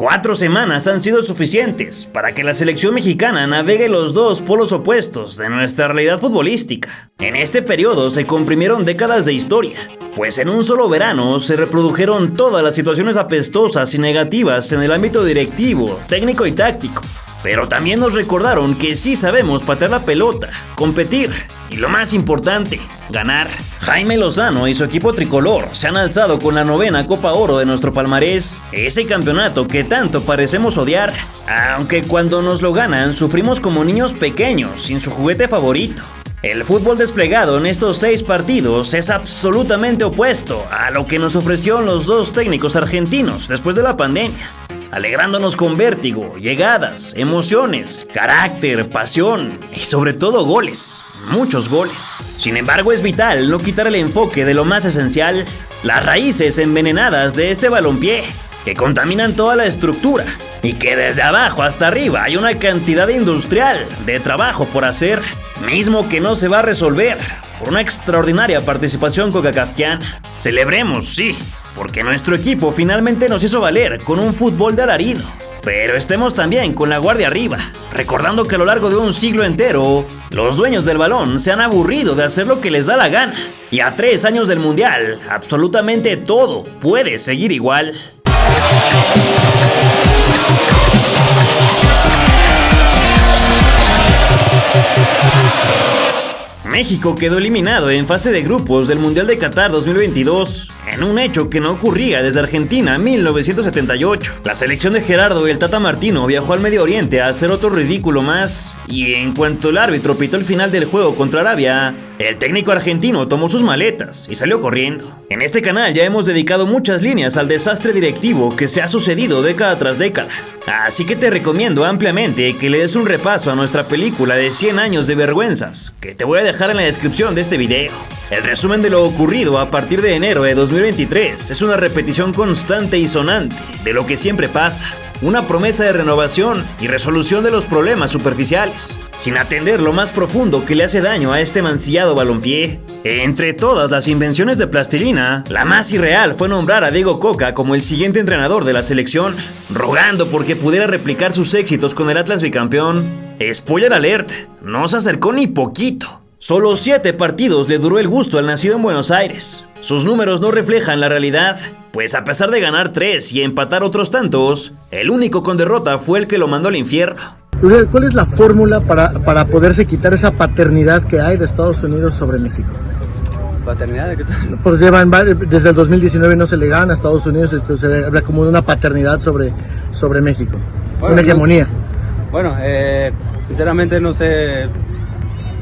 4 semanas han sido suficientes para que la selección mexicana navegue los dos polos opuestos de nuestra realidad futbolística. En este periodo se comprimieron décadas de historia, pues en un solo verano se reprodujeron todas las situaciones apestosas y negativas en el ámbito directivo, técnico y táctico. Pero también nos recordaron que sí sabemos patear la pelota, competir y lo más importante, ganar. Jaime Lozano y su equipo tricolor se han alzado con la 9ª Copa Oro de nuestro palmarés, ese campeonato que tanto parecemos odiar, aunque cuando nos lo ganan sufrimos como niños pequeños sin su juguete favorito. El fútbol desplegado en estos 6 partidos es absolutamente opuesto a lo que nos ofrecieron los dos técnicos argentinos después de la pandemia, alegrándonos con vértigo, llegadas, emociones, carácter, pasión y sobre todo goles, muchos goles. Sin embargo, es vital no quitar el enfoque de lo más esencial, las raíces envenenadas de este balompié, que contaminan toda la estructura y que desde abajo hasta arriba hay una cantidad industrial de trabajo por hacer, mismo que no se va a resolver por una extraordinaria participación concacafquiana. Celebremos, sí, porque nuestro equipo finalmente nos hizo valer con un fútbol de alarido. Pero estemos también con la guardia arriba, recordando que a lo largo de un siglo entero, los dueños del balón se han aburrido de hacer lo que les da la gana. Y a 3 años del Mundial, absolutamente todo puede seguir igual. México quedó eliminado en fase de grupos del Mundial de Qatar 2022, en un hecho que no ocurría desde Argentina en 1978. La selección de Gerardo y el Tata Martino viajó al Medio Oriente a hacer otro ridículo más, y en cuanto el árbitro pitó el final del juego contra Arabia, el técnico argentino tomó sus maletas y salió corriendo. En este canal ya hemos dedicado muchas líneas al desastre directivo que se ha sucedido década tras década, así que te recomiendo ampliamente que le des un repaso a nuestra película de 100 años de vergüenzas, que te voy a dejar en la descripción de este video. El resumen de lo ocurrido a partir de enero de 2023 es una repetición constante y sonante de lo que siempre pasa, una promesa de renovación y resolución de los problemas superficiales, sin atender lo más profundo que le hace daño a este mancillado balompié. Entre todas las invenciones de plastilina, la más irreal fue nombrar a Diego Coca como el siguiente entrenador de la selección, rogando porque pudiera replicar sus éxitos con el Atlas bicampeón. Spoiler alert, no se acercó ni poquito. Solo 7 partidos le duró el gusto al nacido en Buenos Aires. Sus números no reflejan la realidad, pues a pesar de ganar 3 y empatar otros tantos, el único con derrota fue el que lo mandó al infierno. ¿Cuál es la fórmula para poderse quitar esa paternidad que hay de Estados Unidos sobre México? ¿Paternidad de qué tal? Pues desde el 2019 no se le gana a Estados Unidos, se habla como de una paternidad sobre México, bueno, una hegemonía. Bueno, sinceramente no sé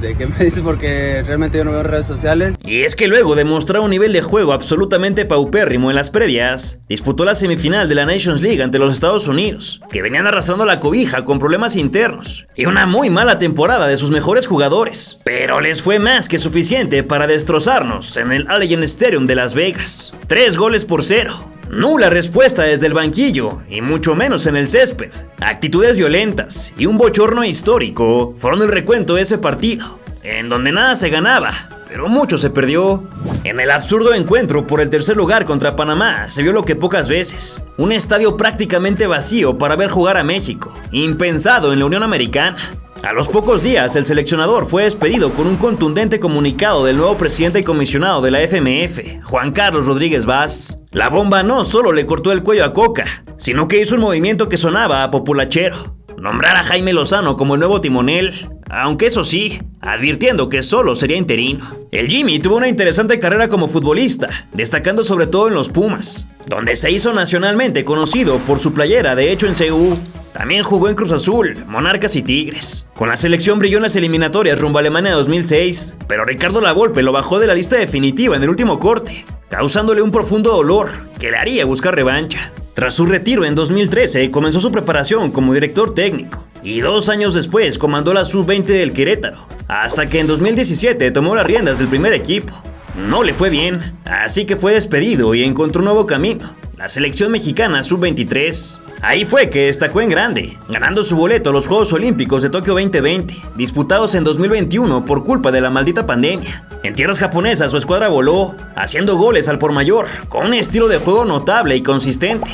de qué me dices porque realmente yo no veo redes sociales. Y es que luego de mostrar un nivel de juego absolutamente paupérrimo en las previas, disputó la semifinal de la Nations League ante los Estados Unidos, que venían arrastrando la cobija con problemas internos y una muy mala temporada de sus mejores jugadores, pero les fue más que suficiente para destrozarnos en el Allegiant Stadium de Las Vegas, 3-0. Nula respuesta desde el banquillo, y mucho menos en el césped. Actitudes violentas y un bochorno histórico fueron el recuento de ese partido, en donde nada se ganaba, pero mucho se perdió. En el absurdo encuentro por el tercer lugar contra Panamá se vio lo que pocas veces, un estadio prácticamente vacío para ver jugar a México, impensado en la Unión Americana. A los pocos días, el seleccionador fue despedido con un contundente comunicado del nuevo presidente y comisionado de la FMF, Juan Carlos Rodríguez Vaz. La bomba no solo le cortó el cuello a Coca, sino que hizo un movimiento que sonaba a populachero: nombrar a Jaime Lozano como el nuevo timonel, aunque eso sí, advirtiendo que solo sería interino. El Jimmy tuvo una interesante carrera como futbolista, destacando sobre todo en los Pumas, donde se hizo nacionalmente conocido por su playera de hecho en CU. También jugó en Cruz Azul, Monarcas y Tigres. Con la selección brilló en las eliminatorias rumbo a Alemania 2006, pero Ricardo Lavolpe lo bajó de la lista definitiva en el último corte, causándole un profundo dolor que le haría buscar revancha. Tras su retiro en 2013, comenzó su preparación como director técnico, y 2 años después comandó la Sub-20 del Querétaro, hasta que en 2017 tomó las riendas del primer equipo. No le fue bien, así que fue despedido y encontró un nuevo camino: la selección mexicana Sub-23. Ahí fue que destacó en grande, ganando su boleto a los Juegos Olímpicos de Tokio 2020, disputados en 2021 por culpa de la maldita pandemia. En tierras japonesas su escuadra voló, haciendo goles al por mayor, con un estilo de juego notable y consistente.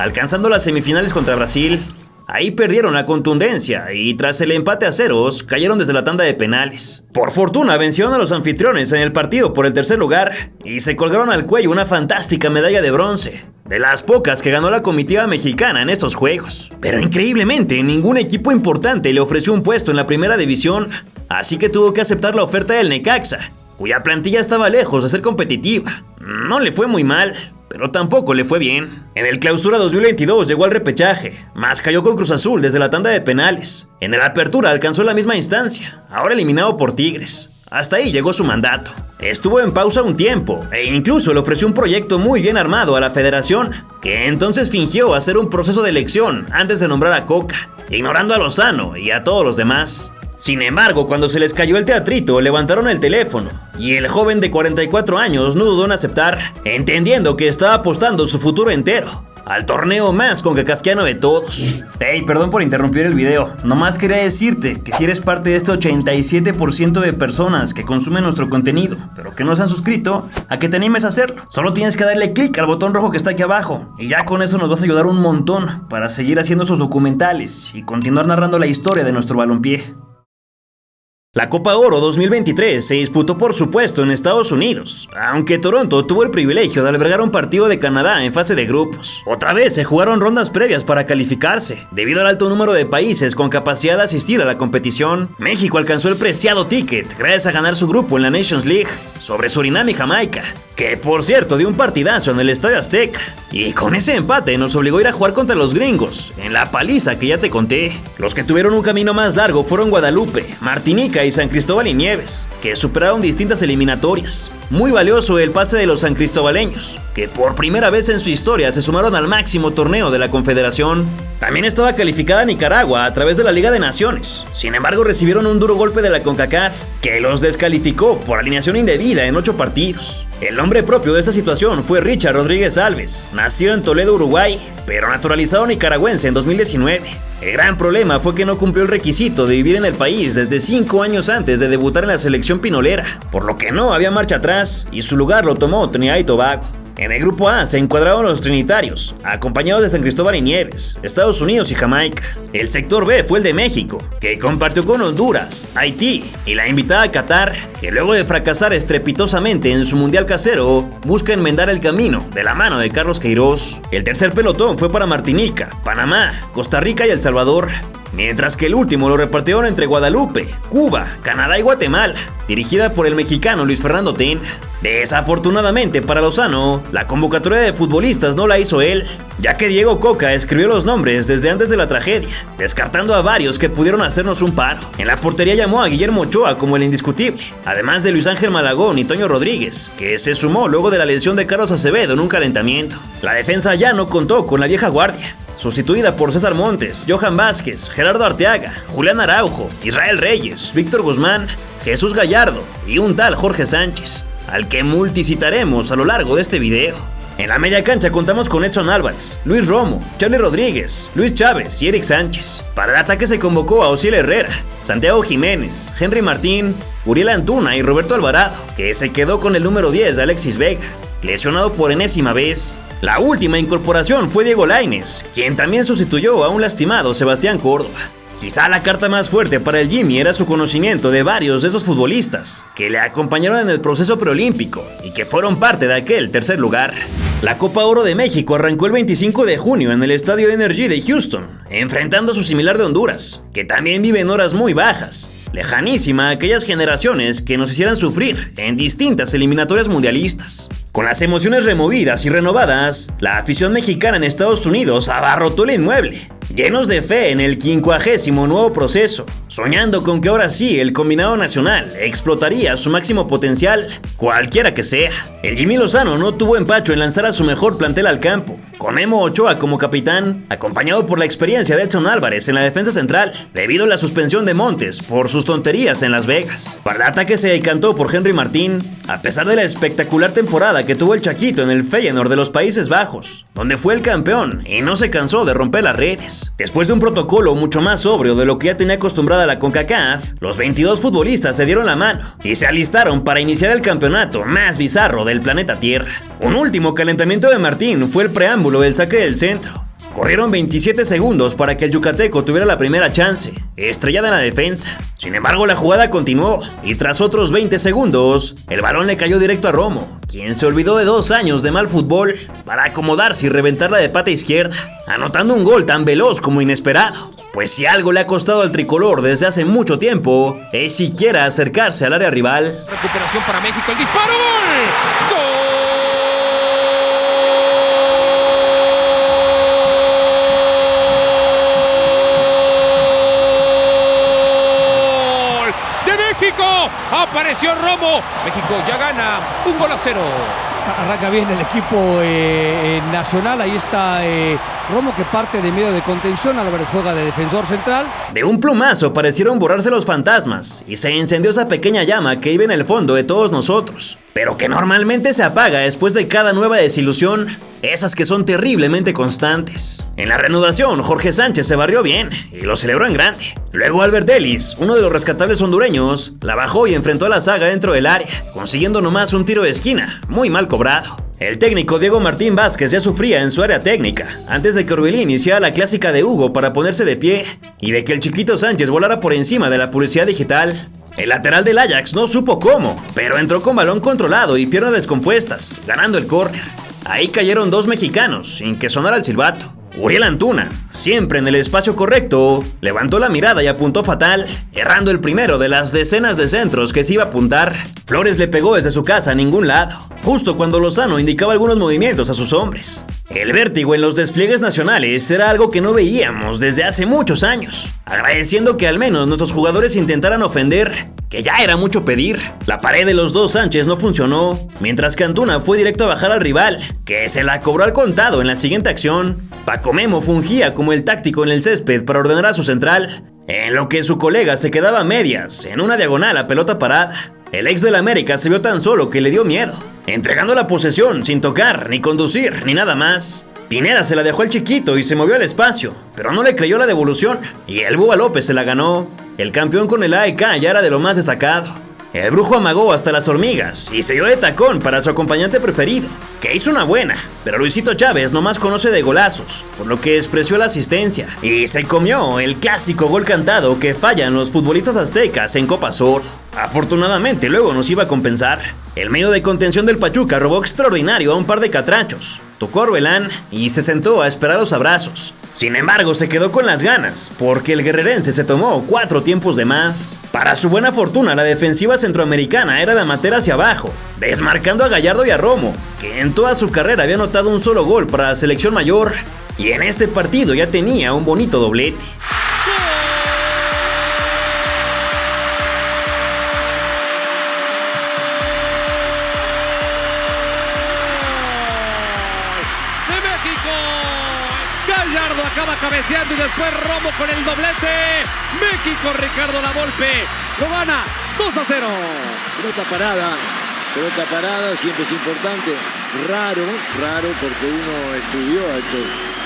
alcanzando las semifinales contra Brasil. Ahí perdieron la contundencia y tras el empate a ceros cayeron desde la tanda de penales. Por fortuna vencieron a los anfitriones en el partido por el tercer lugar y se colgaron al cuello una fantástica medalla de bronce, de las pocas que ganó la comitiva mexicana en estos juegos. Pero increíblemente ningún equipo importante le ofreció un puesto en la primera división, así que tuvo que aceptar la oferta del Necaxa, cuya plantilla estaba lejos de ser competitiva. No le fue muy mal, pero tampoco le fue bien. En el Clausura 2022 llegó al repechaje, mas cayó con Cruz Azul desde la tanda de penales. En el Apertura alcanzó la misma instancia, ahora eliminado por Tigres. Hasta ahí llegó su mandato. Estuvo en pausa un tiempo e incluso le ofreció un proyecto muy bien armado a la federación, que entonces fingió hacer un proceso de elección antes de nombrar a Coca, ignorando a Lozano y a todos los demás. Sin embargo, cuando se les cayó el teatrito, levantaron el teléfono y el joven de 44 años no dudó en aceptar, entendiendo que estaba apostando su futuro entero al torneo más concacafquiano de todos. Hey, perdón por interrumpir el video. Nomás quería decirte que si eres parte de este 87% de personas que consumen nuestro contenido, pero que no se han suscrito, a que te animes a hacerlo. Solo tienes que darle clic al botón rojo que está aquí abajo y ya con eso nos vas a ayudar un montón para seguir haciendo esos documentales y continuar narrando la historia de nuestro balompié. La Copa Oro 2023 se disputó por supuesto en Estados Unidos, aunque Toronto tuvo el privilegio de albergar un partido de Canadá en fase de grupos. Otra vez se jugaron rondas previas para calificarse. Debido al alto número de países con capacidad de asistir a la competición, México alcanzó el preciado ticket gracias a ganar su grupo en la Nations League sobre Surinam y Jamaica, que por cierto dio un partidazo en el Estadio Azteca. Y con ese empate nos obligó a ir a jugar contra los gringos, en la paliza que ya te conté. Los que tuvieron un camino más largo fueron Guadalupe, Martinica y San Cristóbal y Nieves, que superaron distintas eliminatorias. Muy valioso el pase de los sancristobaleños, que por primera vez en su historia se sumaron al máximo torneo de la Confederación. También estaba calificada Nicaragua a través de la Liga de Naciones. Sin embargo, recibieron un duro golpe de la CONCACAF, que los descalificó por alineación indebida en 8 partidos. El nombre propio de esta situación fue Richard Rodríguez Alves, nacido en Toledo, Uruguay, pero naturalizado nicaragüense en 2019. El gran problema fue que no cumplió el requisito de vivir en el país desde 5 años antes de debutar en la selección pinolera, por lo que no había marcha atrás y su lugar lo tomó Trinidad y Tobago. En el grupo A se encuadraron los trinitarios, acompañados de San Cristóbal y Nieves, Estados Unidos y Jamaica. El sector B fue el de México, que compartió con Honduras, Haití y la invitada Qatar, que luego de fracasar estrepitosamente en su mundial casero, busca enmendar el camino de la mano de Carlos Queiroz. El tercer pelotón fue para Martinica, Panamá, Costa Rica y El Salvador, mientras que el último lo repartieron entre Guadalupe, Cuba, Canadá y Guatemala, dirigida por el mexicano Luis Fernando Tena. Desafortunadamente para Lozano, la convocatoria de futbolistas no la hizo él, ya que Diego Coca escribió los nombres desde antes de la tragedia, descartando a varios que pudieron hacernos un paro. En la portería llamó a Guillermo Ochoa como el indiscutible, además de Luis Ángel Malagón y Toño Rodríguez, que se sumó luego de la lesión de Carlos Acevedo en un calentamiento. La defensa ya no contó con la vieja guardia, sustituida por César Montes, Johan Vázquez, Gerardo Arteaga, Julián Araujo, Israel Reyes, Víctor Guzmán, Jesús Gallardo y un tal Jorge Sánchez, al que multicitaremos a lo largo de este video. En la media cancha contamos con Edson Álvarez, Luis Romo, Charly Rodríguez, Luis Chávez y Eric Sánchez. Para el ataque se convocó a Osiel Herrera, Santiago Jiménez, Henry Martín, Uriel Antuna y Roberto Alvarado, que se quedó con el número 10 de Alexis Vega, lesionado por enésima vez. La última incorporación fue Diego Lainez, quien también sustituyó a un lastimado Sebastián Córdoba. Quizá la carta más fuerte para el Jimmy era su conocimiento de varios de esos futbolistas que le acompañaron en el proceso preolímpico y que fueron parte de aquel tercer lugar. La Copa Oro de México arrancó el 25 de junio en el Estadio Energy de Houston, enfrentando a su similar de Honduras, que también vive en horas muy bajas, lejanísima a aquellas generaciones que nos hicieran sufrir en distintas eliminatorias mundialistas. Con las emociones removidas y renovadas, la afición mexicana en Estados Unidos abarrotó el inmueble, llenos de fe en el 50º nuevo proceso, soñando con que ahora sí el combinado nacional explotaría su máximo potencial, cualquiera que sea. El Jimmy Lozano no tuvo empacho en lanzar a su mejor plantel al campo, con Memo Ochoa como capitán, acompañado por la experiencia de Edson Álvarez en la defensa central, debido a la suspensión de Montes por sus tonterías en Las Vegas. Para el ataque se decantó por Henry Martín, a pesar de la espectacular temporada que tuvo el Chaquito en el Feyenoord de los Países Bajos, donde fue el campeón y no se cansó de romper las redes. Después de un protocolo mucho más sobrio de lo que ya tenía acostumbrada la CONCACAF, los 22 futbolistas se dieron la mano y se alistaron para iniciar el campeonato más bizarro del planeta Tierra. Un último calentamiento de Martín fue el preámbulo del saque del centro, Corrieron 27 segundos para que el yucateco tuviera la primera chance, estrellada en la defensa. Sin embargo, la jugada continuó y tras otros 20 segundos, el balón le cayó directo a Romo, quien se olvidó de 2 años de mal fútbol para acomodarse y reventarla de pata izquierda, anotando un gol tan veloz como inesperado. Pues si algo le ha costado al tricolor desde hace mucho tiempo, es siquiera acercarse al área rival. Recuperación para México, el disparo, ¡gol! ¡Gol! Apareció Romo, México ya gana 1-0. Arranca bien el equipo nacional, ahí está Romo que parte de medio de contención, Álvarez juega de defensor central. De un plumazo parecieron borrarse los fantasmas y se encendió esa pequeña llama que vive en el fondo de todos nosotros, pero que normalmente se apaga después de cada nueva desilusión, esas que son terriblemente constantes. En la reanudación, Jorge Sánchez se barrió bien y lo celebró en grande. Luego Albert Ellis, uno de los rescatables hondureños, la bajó y enfrentó a la saga dentro del área, consiguiendo nomás un tiro de esquina, muy mal cobrado. El técnico Diego Martín Vázquez ya sufría en su área técnica, antes de que Orbelín iniciara la clásica de Hugo para ponerse de pie, y de que el chiquito Sánchez volara por encima de la publicidad digital. El lateral del Ajax no supo cómo, pero entró con balón controlado y piernas descompuestas, ganando el córner. Ahí cayeron 2 mexicanos, sin que sonara el silbato. Uriel Antuna, siempre en el espacio correcto, levantó la mirada y apuntó fatal, errando el primero de las decenas de centros que se iba a apuntar. Flores le pegó desde su casa a ningún lado, justo cuando Lozano indicaba algunos movimientos a sus hombres. El vértigo en los despliegues nacionales era algo que no veíamos desde hace muchos años, agradeciendo que al menos nuestros jugadores intentaran ofender, que ya era mucho pedir. La pared de los dos Sánchez no funcionó, mientras que Antuna fue directo a bajar al rival, que se la cobró al contado en la siguiente acción. Paco Memo fungía como el táctico en el césped para ordenar a su central, en lo que su colega se quedaba a medias, en una diagonal a pelota parada. El ex del América se vio tan solo que le dio miedo, entregando la posesión sin tocar, ni conducir, ni nada más. Pineda se la dejó al chiquito y se movió al espacio, pero no le creyó la devolución, y el Búba López se la ganó. El campeón con el AEK ya era de lo más destacado. El brujo amagó hasta las hormigas y se dio de tacón para su acompañante preferido, que hizo una buena, pero Luisito Chávez nomás conoce de golazos, por lo que despreció la asistencia y se comió el clásico gol cantado que fallan los futbolistas aztecas en Copa Oro. Afortunadamente luego nos iba a compensar. El medio de contención del Pachuca robó extraordinario a un par de catrachos, tocó a Orbelán y se sentó a esperar los abrazos. Sin embargo, se quedó con las ganas, porque el guerrerense se tomó 4 tiempos de más. Para su buena fortuna, la defensiva centroamericana era de amateur hacia abajo, desmarcando a Gallardo y a Romo, que en toda su carrera había anotado un solo gol para la selección mayor, y en este partido ya tenía un bonito doblete. Gallardo acaba cabeceando y después Romo con el doblete. México, Ricardo Lavolpe lo gana 2-0. Pelota parada, siempre es importante. Raro porque uno estudió a estos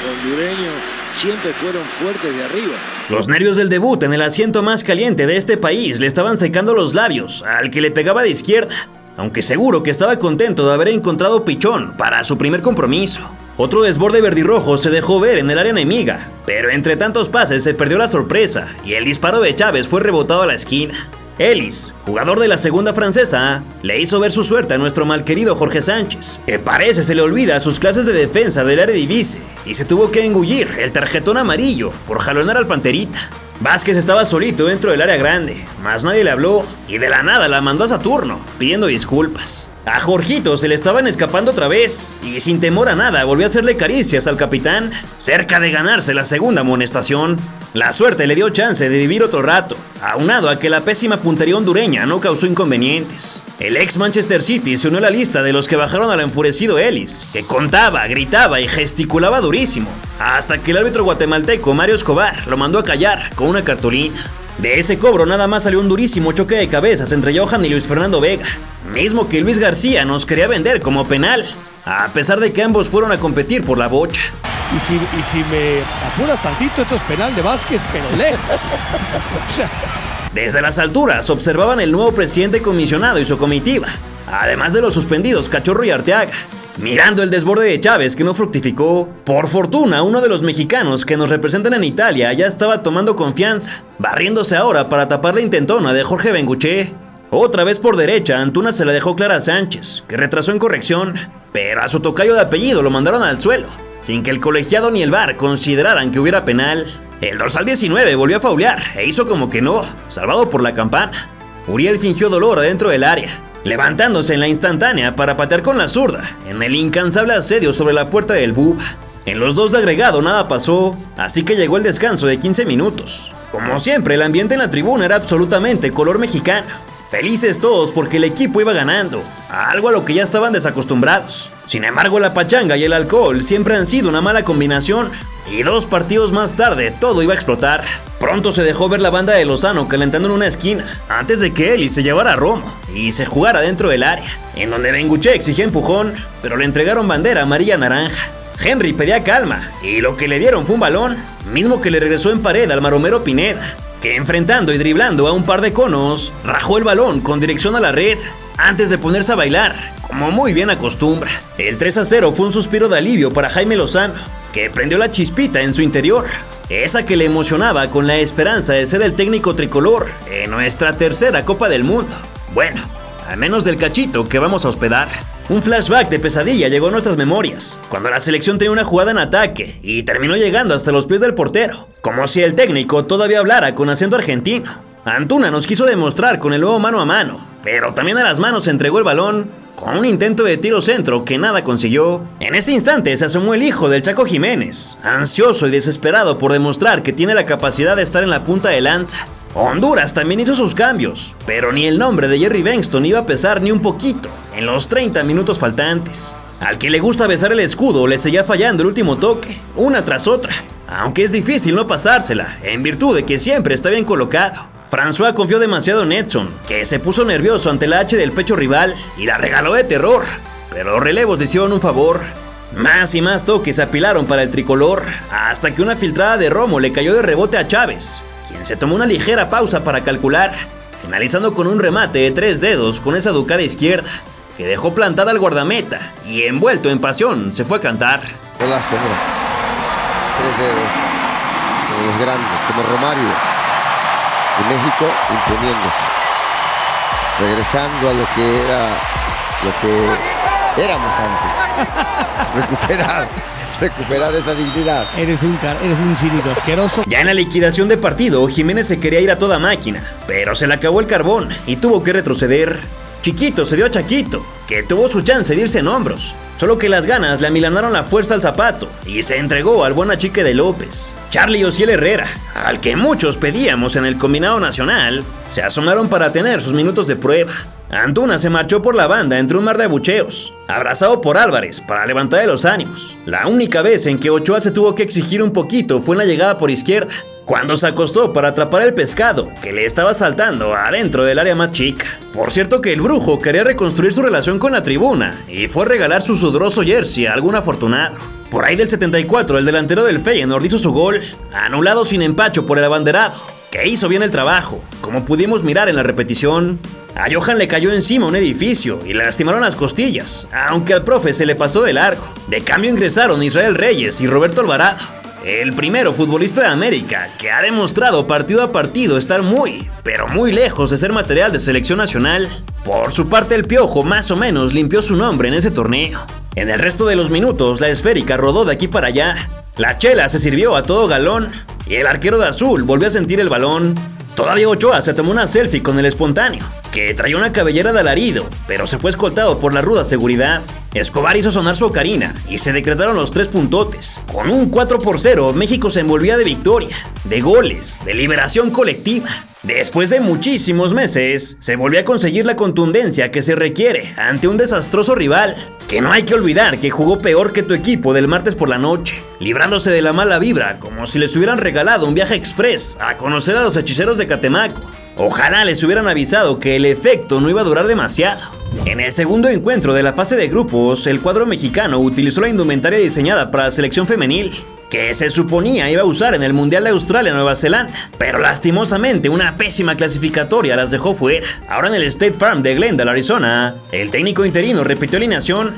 hondureños, siempre fueron fuertes de arriba. Los nervios del debut en el asiento más caliente de este país le estaban secando los labios al que le pegaba de izquierda, aunque seguro que estaba contento de haber encontrado pichón para su primer compromiso. Otro desborde verdirrojo se dejó ver en el área enemiga, pero entre tantos pases se perdió la sorpresa y el disparo de Chávez fue rebotado a la esquina. Ellis, jugador de la segunda francesa, le hizo ver su suerte a nuestro malquerido Jorge Sánchez, que parece se le olvida sus clases de defensa del Eredivisie y se tuvo que engullir el tarjetón amarillo por jalonar al Panterita. Vázquez estaba solito dentro del área grande, mas nadie le habló y de la nada la mandó a Saturno, pidiendo disculpas. A Jorgito se le estaban escapando otra vez y sin temor a nada volvió a hacerle caricias al capitán, cerca de ganarse la segunda amonestación. La suerte le dio chance de vivir otro rato, aunado a que la pésima puntería hondureña no causó inconvenientes. El ex Manchester City se unió a la lista de los que bajaron al enfurecido Ellis, que contaba, gritaba y gesticulaba durísimo, hasta que el árbitro guatemalteco Mario Escobar lo mandó a callar con una cartulina. De ese cobro nada más salió un durísimo choque de cabezas entre Johan y Luis Fernando Vega, mismo que Luis García nos quería vender como penal, a pesar de que ambos fueron a competir por la bocha. Y si me apuras tantito, esto es penal de Vázquez, pero lejos. Desde las alturas observaban el nuevo presidente comisionado y su comitiva, además de los suspendidos Cachorro y Arteaga. Mirando el desborde de Chávez que no fructificó, por fortuna uno de los mexicanos que nos representan en Italia ya estaba tomando confianza, barriéndose ahora para tapar la intentona de Jorge Bengoechea. Otra vez por derecha, Antuna se la dejó clara a Sánchez, que retrasó en corrección, pero a su tocayo de apellido lo mandaron al suelo, sin que el colegiado ni el VAR consideraran que hubiera penal. El dorsal 19 volvió a faulear e hizo como que no, salvado por la campana. Uriel fingió dolor adentro del área, levantándose en la instantánea para patear con la zurda, en el incansable asedio sobre la puerta del Buba. En los dos de agregado nada pasó, así que llegó el descanso de 15 minutos. Como siempre, el ambiente en la tribuna era absolutamente color mexicano. Felices todos porque el equipo iba ganando, algo a lo que ya estaban desacostumbrados. Sin embargo, la pachanga y el alcohol siempre han sido una mala combinación, y 2 partidos más tarde todo iba a explotar. Pronto se dejó ver la banda de Lozano calentando en una esquina, antes de que Eli se llevara a Romo y se jugara dentro del área, en donde Bengoechea exigía empujón, pero le entregaron bandera amarilla-naranja. Henry pedía calma, y lo que le dieron fue un balón, mismo que le regresó en pared al maromero Pineda, que enfrentando y driblando a un par de conos, rajó el balón con dirección a la red, antes de ponerse a bailar, como muy bien acostumbra. El 3-0 fue un suspiro de alivio para Jaime Lozano, que prendió la chispita en su interior, esa que le emocionaba con la esperanza de ser el técnico tricolor en nuestra tercera Copa del Mundo. Bueno, al menos del cachito que vamos a hospedar. Un flashback de pesadilla llegó a nuestras memorias, cuando la selección tenía una jugada en ataque y terminó llegando hasta los pies del portero, como si el técnico todavía hablara con acento argentino. Antuna nos quiso demostrar con el nuevo mano a mano, pero también a las manos entregó el balón con un intento de tiro centro que nada consiguió. En ese instante se asomó el hijo del Chaco Jiménez, ansioso y desesperado por demostrar que tiene la capacidad de estar en la punta de lanza. Honduras también hizo sus cambios, pero ni el nombre de Jerry Bengtson iba a pesar ni un poquito en los 30 minutos faltantes. Al que le gusta besar el escudo le seguía fallando el último toque, una tras otra, aunque es difícil no pasársela, en virtud de que siempre está bien colocado. François confió demasiado en Edson, que se puso nervioso ante la H del pecho rival y la regaló de terror, pero los relevos le hicieron un favor. Más y más toques se apilaron para el tricolor, hasta que una filtrada de Romo le cayó de rebote a Chávez, quien se tomó una ligera pausa para calcular, finalizando con un remate de 3 dedos con esa ducada izquierda, que dejó plantada al guardameta y envuelto en pasión se fue a cantar. Golazo, mira. 3 dedos, como los grandes, como Romario. Y México imponiéndose, regresando a lo que éramos antes. Recuperar esa dignidad. Eres un cínico asqueroso. Ya en la liquidación de partido, Jiménez se quería ir a toda máquina, pero se le acabó el carbón y tuvo que retroceder. Chiquito se dio a Chaquito, que tuvo su chance de irse en hombros, solo que las ganas le amilanaron la fuerza al zapato y se entregó al buen achique de López. Charly Osiel Herrera, al que muchos pedíamos en el combinado nacional, se asomaron para tener sus minutos de prueba. Antuna se marchó por la banda entre un mar de abucheos, abrazado por Álvarez para levantar los ánimos. La única vez en que Ochoa se tuvo que exigir un poquito fue en la llegada por izquierda, cuando se acostó para atrapar el pescado que le estaba saltando adentro del área más chica. Por cierto que el brujo quería reconstruir su relación con la tribuna y fue a regalar su sudoroso jersey a algún afortunado. Por ahí del 74 el delantero del Feyenoord hizo su gol, anulado sin empacho por el abanderado, que hizo bien el trabajo, como pudimos mirar en la repetición. A Johan le cayó encima un edificio y le lastimaron las costillas, aunque al profe se le pasó de largo. De cambio ingresaron Israel Reyes y Roberto Alvarado, el primero futbolista de América que ha demostrado partido a partido estar muy, pero muy lejos de ser material de selección nacional. Por su parte el Piojo más o menos limpió su nombre en ese torneo. En el resto de los minutos la esférica rodó de aquí para allá, la chela se sirvió a todo galón y el arquero de azul volvió a sentir el balón. Todavía Ochoa se tomó una selfie con el espontáneo, que traía una cabellera de alarido, pero se fue escoltado por la ruda seguridad. Escobar hizo sonar su ocarina y se decretaron los 3 puntotes. Con un 4-0, México se envolvía de victoria, de goles, de liberación colectiva. Después de muchísimos meses, se volvió a conseguir la contundencia que se requiere ante un desastroso rival, que no hay que olvidar que jugó peor que tu equipo del martes por la noche, librándose de la mala vibra como si les hubieran regalado un viaje express a conocer a los hechiceros de Catemaco. Ojalá les hubieran avisado que el efecto no iba a durar demasiado. En el segundo encuentro de la fase de grupos, el cuadro mexicano utilizó la indumentaria diseñada para la selección femenil, que se suponía iba a usar en el Mundial de Australia-Nueva Zelanda, pero lastimosamente una pésima clasificatoria las dejó fuera. Ahora en el State Farm de Glendale, Arizona, el técnico interino repitió alineación,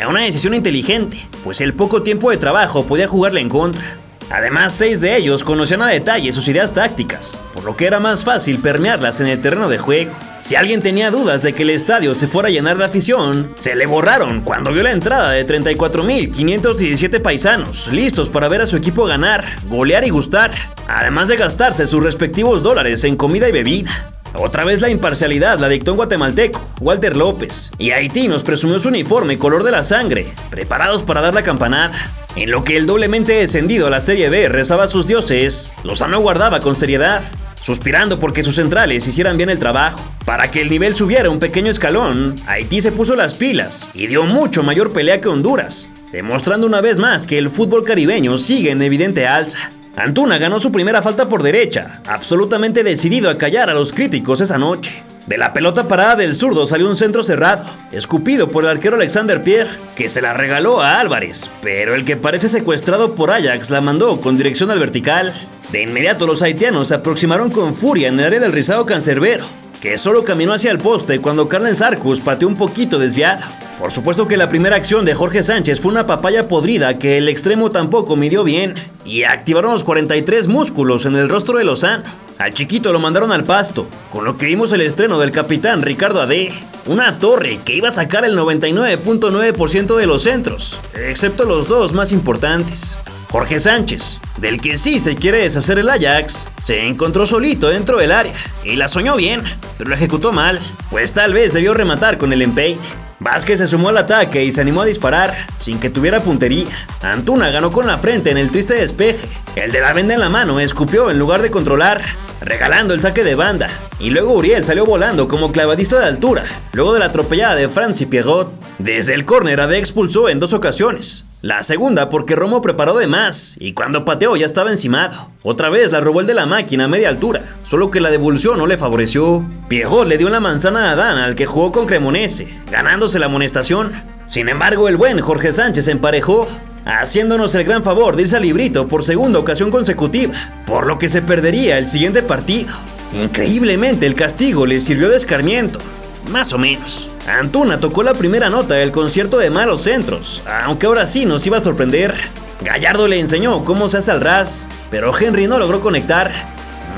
Una decisión inteligente, pues el poco tiempo de trabajo podía jugarle en contra. Además, 6 de ellos conocían a detalle sus ideas tácticas, por lo que era más fácil permearlas en el terreno de juego. Si alguien tenía dudas de que el estadio se fuera a llenar de afición, se le borraron cuando vio la entrada de 34.517 paisanos, listos para ver a su equipo ganar, golear y gustar, además de gastarse sus respectivos dólares en comida y bebida. Otra vez la imparcialidad la dictó un guatemalteco, Walter López, y Haití nos presumió su uniforme color de la sangre, preparados para dar la campanada. En lo que el doblemente descendido a la Serie B rezaba a sus dioses, Lozano guardaba con seriedad, suspirando porque sus centrales hicieran bien el trabajo. Para que el nivel subiera un pequeño escalón, Haití se puso las pilas y dio mucho mayor pelea que Honduras, demostrando una vez más que el fútbol caribeño sigue en evidente alza. Antuna ganó su primera falta por derecha, absolutamente decidido a callar a los críticos esa noche. De la pelota parada del zurdo salió un centro cerrado, escupido por el arquero Alexander Pierre, que se la regaló a Álvarez, pero el que parece secuestrado por Ajax la mandó con dirección al vertical. De inmediato los haitianos se aproximaron con furia en el área del rizado cancerbero, que solo caminó hacia el poste cuando Carles Arcus pateó un poquito desviado. Por supuesto que la primera acción de Jorge Sánchez fue una papaya podrida que el extremo tampoco midió bien, y activaron los 43 músculos en el rostro de Lozano. Al chiquito lo mandaron al pasto, con lo que vimos el estreno del capitán Ricardo Adé, una torre que iba a sacar el 99.9% de los centros, excepto los dos más importantes. Jorge Sánchez, del que sí se quiere deshacer el Ajax, se encontró solito dentro del área y la soñó bien, pero la ejecutó mal, pues tal vez debió rematar con el empeine. Vázquez se sumó al ataque y se animó a disparar, sin que tuviera puntería. Antuna ganó con la frente en el triste despeje. El de la venda en la mano escupió en lugar de controlar, regalando el saque de banda. Y luego Uriel salió volando como clavadista de altura, luego de la atropellada de Francis Pierrot. Desde el córner Adé expulsó en 2 ocasiones. La segunda porque Romo preparó de más, y cuando pateó ya estaba encimado. Otra vez la robó el de la máquina a media altura, solo que la devolución no le favoreció. Pierrot le dio la manzana a Adán, al que jugó con Cremonese, ganándose la amonestación. Sin embargo, el buen Jorge Sánchez emparejó, haciéndonos el gran favor de irse al librito por segunda ocasión consecutiva, por lo que se perdería el siguiente partido. Increíblemente el castigo le sirvió de escarmiento, más o menos. Antuna tocó la primera nota del concierto de malos centros, aunque ahora sí nos iba a sorprender. Gallardo le enseñó cómo se hace al ras, pero Henry no logró conectar.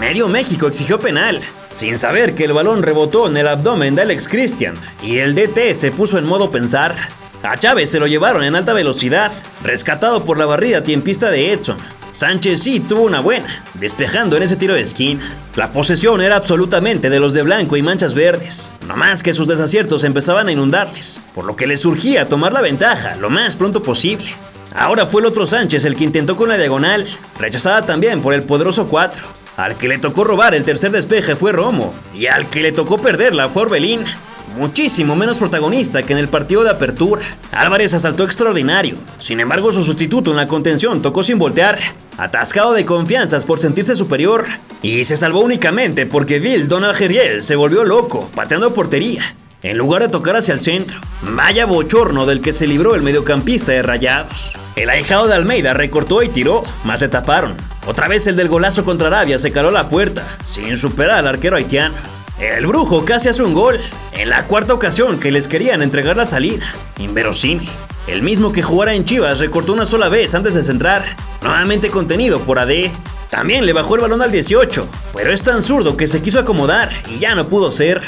Medio México exigió penal, sin saber que el balón rebotó en el abdomen de Alex Christian, y el DT se puso en modo pensar. A Chávez se lo llevaron en alta velocidad, rescatado por la barrida tiempista de Edson. Sánchez sí tuvo una buena, despejando en ese tiro de esquina. La posesión era absolutamente de los de blanco y manchas verdes, no más que sus desaciertos empezaban a inundarles, por lo que les surgía tomar la ventaja lo más pronto posible. Ahora fue el otro Sánchez el que intentó con la diagonal, rechazada también por el poderoso 4. Al que le tocó robar el tercer despeje fue Romo, y al que le tocó perderla fue Orbelín, muchísimo menos protagonista que en el partido de apertura. Álvarez asaltó extraordinario, sin embargo su sustituto en la contención tocó sin voltear, atascado de confianzas por sentirse superior, y se salvó únicamente porque Ville Donald Geriel se volvió loco, pateando portería, en lugar de tocar hacia el centro. Vaya bochorno del que se libró el mediocampista de Rayados. El ahijado de Almeida recortó y tiró, mas le taparon. Otra vez el del golazo contra Arabia se caló la puerta, sin superar al arquero haitiano. El brujo casi hace un gol, en la cuarta ocasión que les querían entregar la salida. Inverosímil. El mismo que jugara en Chivas recortó una sola vez antes de centrar, nuevamente contenido por Adé. También le bajó el balón al 18, pero es tan zurdo que se quiso acomodar y ya no pudo ser.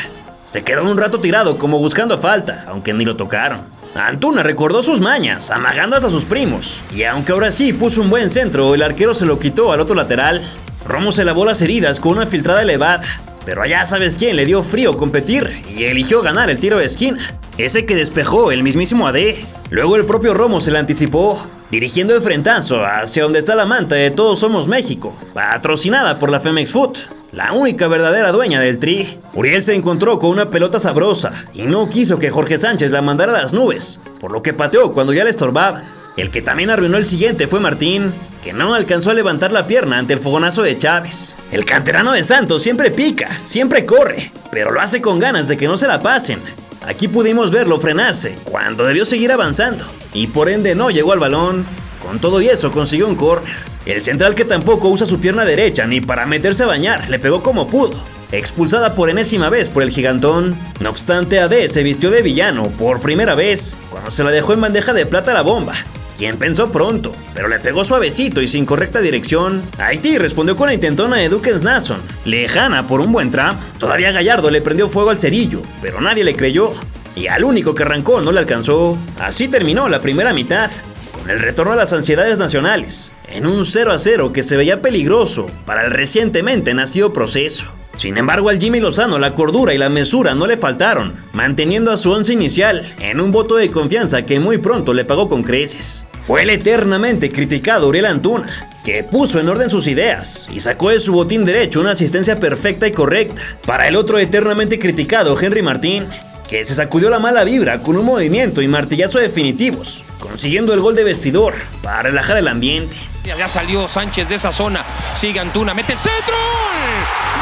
Se quedó un rato tirado como buscando falta, aunque ni lo tocaron. Antuna recordó sus mañas, amagando a sus primos, y aunque ahora sí puso un buen centro, el arquero se lo quitó al otro lateral. Romo se lavó las heridas con una filtrada elevada, pero allá sabes quién le dio frío competir y eligió ganar el tiro de esquina, ese que despejó el mismísimo Adé. Luego el propio Romo se le anticipó, dirigiendo el frentazo hacia donde está la manta de Todos Somos México, patrocinada por la Femex Food, la única verdadera dueña del Tri. Uriel se encontró con una pelota sabrosa y no quiso que Jorge Sánchez la mandara a las nubes, por lo que pateó cuando ya le estorbaban. El que también arruinó el siguiente fue Martín, que no alcanzó a levantar la pierna ante el fogonazo de Chávez. El canterano de Santos siempre pica, siempre corre, pero lo hace con ganas de que no se la pasen. Aquí pudimos verlo frenarse cuando debió seguir avanzando, y por ende no llegó al balón. Con todo y eso consiguió un córner. El central, que tampoco usa su pierna derecha ni para meterse a bañar, le pegó como pudo. expulsada por enésima vez por el gigantón. No obstante, AD se vistió de villano por primera vez cuando se la dejó en bandeja de plata a la bomba, quien pensó pronto, pero le pegó suavecito y sin correcta dirección. Haití respondió con la intentona de Duke Nason, lejana por un buen tramo. Todavía Gallardo le prendió fuego al cerillo, pero nadie le creyó, y al único que arrancó no le alcanzó. Así terminó la primera mitad, con el retorno a las ansiedades nacionales, en un 0-0 que se veía peligroso para el recientemente nacido proceso. Sin embargo, al Jimmy Lozano la cordura y la mesura no le faltaron, manteniendo a su once inicial en un voto de confianza que muy pronto le pagó con creces. Fue el eternamente criticado Uriel Antuna, que puso en orden sus ideas y sacó de su botín derecho una asistencia perfecta y correcta para el otro eternamente criticado Henry Martín, que se sacudió la mala vibra con un movimiento y martillazo definitivos, consiguiendo el gol de vestidor para relajar el ambiente. Ya salió Sánchez de esa zona, sigue Antuna, mete el centro,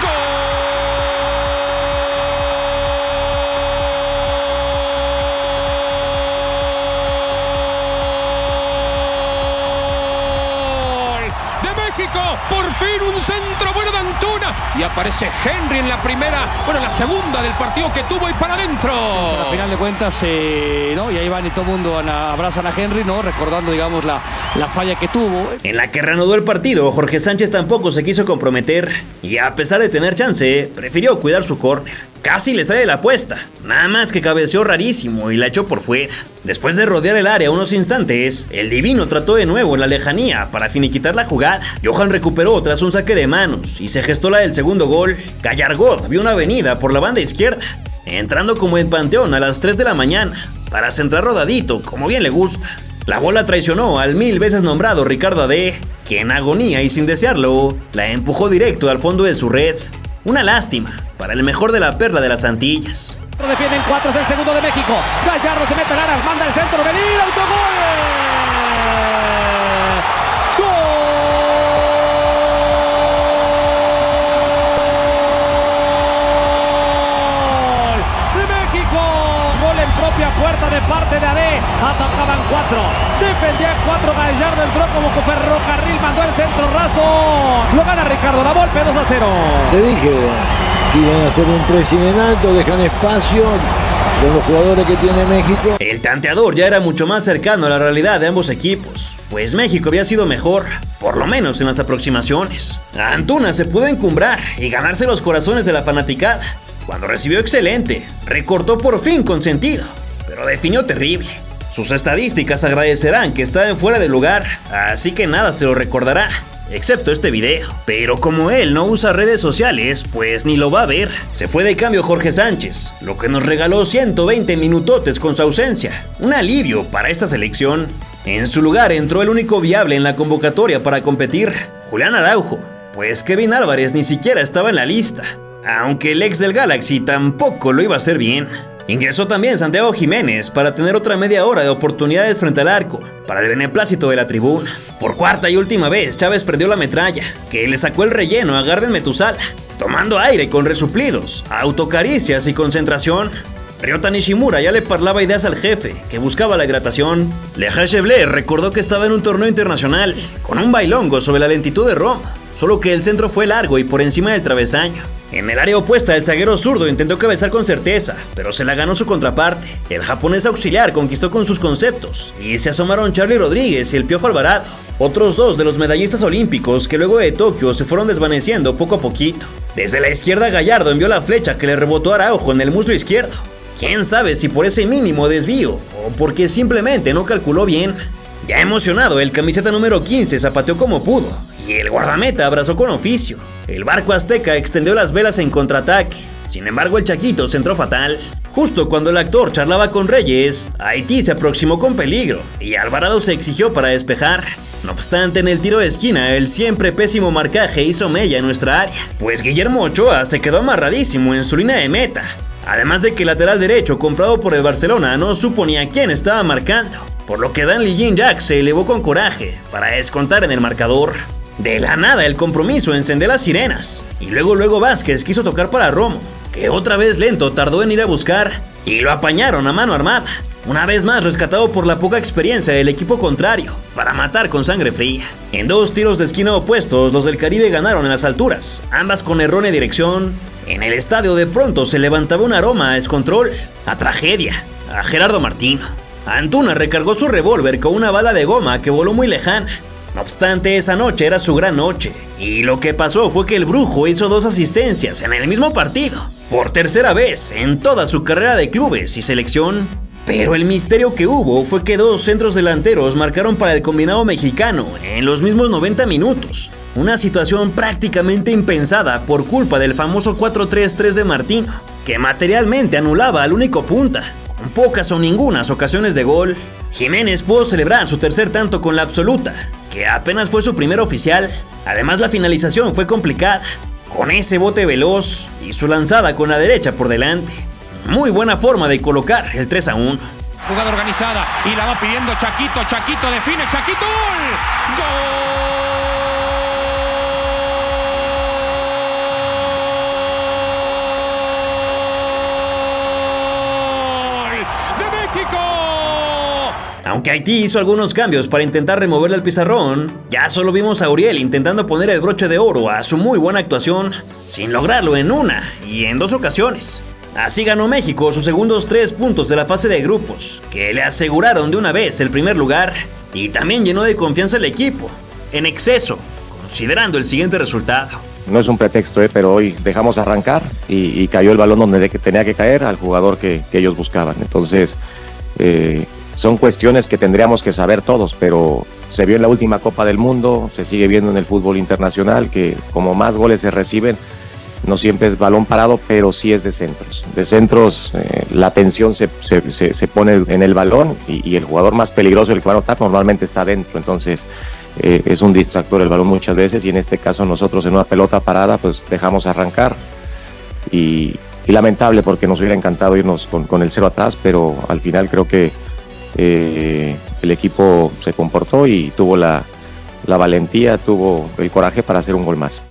¡gol! Por fin un centro bueno de Antuna y aparece Henry en la la segunda del partido que tuvo y para adentro. Al final de cuentas, ¿no? Y ahí van y todo el mundo abrazan a Henry, ¿no? Recordando, digamos, la falla que tuvo. En la que reanudó el partido, Jorge Sánchez tampoco se quiso comprometer y a pesar de tener chance, prefirió cuidar su córner. Casi le sale la apuesta, nada más que cabeceó rarísimo y la echó por fuera. Después de rodear el área unos instantes, el divino trató de nuevo en la lejanía para finiquitar la jugada. Johan recuperó tras un saque de manos y se gestó la del segundo gol. Gallardo vio una avenida por la banda izquierda, entrando como en panteón a las 3 de la mañana para centrar rodadito como bien le gusta. La bola traicionó al 1000 veces nombrado Ricardo AD, que en agonía y sin desearlo, la empujó directo al fondo de su red. Una lástima para el mejor de la perla de las Antillas. Defienden 4, es el segundo de México. Gallardo se mete al área, manda el centro, venir, autogol. ¡Gol de México! Gol en propia puerta de parte de AD. Atacaban 4, defendían 4. Gallardo entró como ferrocarril, mandó el centro raso. Lo gana Ricardo Lavolpe, 2-0. Te dije que iban a hacer un pressing en alto, dejan espacio con los jugadores que tiene México. El tanteador ya era mucho más cercano a la realidad de ambos equipos, pues México había sido mejor, por lo menos en las aproximaciones. Antuna se pudo encumbrar y ganarse los corazones de la fanaticada. Cuando recibió excelente, recortó por fin con sentido, pero definió terrible. Sus estadísticas agradecerán que estaba en fuera de lugar, así que nada se lo recordará, excepto este video. Pero como él no usa redes sociales, pues ni lo va a ver. Se fue de cambio Jorge Sánchez, lo que nos regaló 120 minutotes con su ausencia, un alivio para esta selección. En su lugar entró el único viable en la convocatoria para competir, Julián Araujo, pues Kevin Álvarez ni siquiera estaba en la lista, aunque el ex del Galaxy tampoco lo iba a hacer bien. Ingresó también Santiago Jiménez para tener otra media hora de oportunidades frente al arco, para el beneplácito de la tribuna. Por cuarta y última vez, Chávez perdió la metralla, que le sacó el relleno a Garden Metusala, tomando aire con resuplidos, autocaricias y concentración. Ryota Nishimura ya le parlaba ideas al jefe, que buscaba la hidratación. Leja Chevler recordó que estaba en un torneo internacional, con un bailongo sobre la lentitud de Roma, solo que el centro fue largo y por encima del travesaño. En el área opuesta, el zaguero zurdo intentó cabezar con certeza, pero se la ganó su contraparte. El japonés auxiliar conquistó con sus conceptos, y se asomaron Charly Rodríguez y el Piojo Alvarado, otros dos de los medallistas olímpicos que luego de Tokio se fueron desvaneciendo poco a poquito. Desde la izquierda, Gallardo envió la flecha que le rebotó a Araujo en el muslo izquierdo. Quién sabe si por ese mínimo desvío, o porque simplemente no calculó bien. Ya emocionado, el camiseta número 15 zapateó como pudo, y el guardameta abrazó con oficio. El barco azteca extendió las velas en contraataque. Sin embargo, el Chaquito centró fatal. Justo cuando el actor charlaba con Reyes, Haití se aproximó con peligro, y Alvarado se exigió para despejar. No obstante, en el tiro de esquina, el siempre pésimo marcaje hizo mella en nuestra área, pues Guillermo Ochoa se quedó amarradísimo en su línea de meta. Además de que el lateral derecho comprado por el Barcelona no supo ni a quién estaba marcando, por lo que Dan Lee Jack se elevó con coraje para descontar en el marcador. De la nada el compromiso encendió las sirenas, y luego Vázquez quiso tocar para Romo, que otra vez lento tardó en ir a buscar, y lo apañaron a mano armada, una vez más rescatado por la poca experiencia del equipo contrario, para matar con sangre fría. En dos tiros de esquina opuestos, los del Caribe ganaron en las alturas, ambas con errónea dirección. En el estadio de pronto se levantaba un aroma a descontrol, a tragedia, a Gerardo Martino. Antuna recargó su revólver con una bala de goma que voló muy lejana. No obstante, esa noche era su gran noche, y lo que pasó fue que el Brujo hizo 2 asistencias en el mismo partido, por tercera vez en toda su carrera de clubes y selección. Pero el misterio que hubo fue que 2 centros delanteros marcaron para el combinado mexicano en los mismos 90 minutos. Una situación prácticamente impensada por culpa del famoso 4-3-3 de Martino, que materialmente anulaba al único punta, con pocas o ningunas ocasiones de gol. Jiménez pudo celebrar su tercer tanto con la absoluta, que apenas fue su primer oficial. Además, la finalización fue complicada, con ese bote veloz y su lanzada con la derecha por delante. Muy buena forma de colocar el 3-1. Jugada organizada y la va pidiendo Chaquito. Chaquito define. Chaquito. ¡Gol! ¡Gol! ¡De México! Aunque Haití hizo algunos cambios para intentar removerle al pizarrón, ya solo vimos a Uriel intentando poner el broche de oro a su muy buena actuación, sin lograrlo en una y en 2 ocasiones. Así ganó México sus segundos 3 puntos de la fase de grupos, que le aseguraron de una vez el primer lugar, y también llenó de confianza el equipo, en exceso, considerando el siguiente resultado. No es un pretexto, pero hoy dejamos arrancar y cayó el balón donde tenía que caer al jugador que ellos buscaban. Entonces, son cuestiones que tendríamos que saber todos, pero se vio en la última Copa del Mundo, se sigue viendo en el fútbol internacional, que como más goles se reciben, no siempre es balón parado, pero sí es de centros. De centros, la tensión se pone en el balón y el jugador más peligroso, el que va a anotar, normalmente está dentro. Entonces, es un distractor el balón muchas veces, y en este caso nosotros en una pelota parada, pues dejamos arrancar. Y lamentable, porque nos hubiera encantado irnos con el 0 atrás, pero al final creo que el equipo se comportó y tuvo la valentía, tuvo el coraje para hacer un gol más.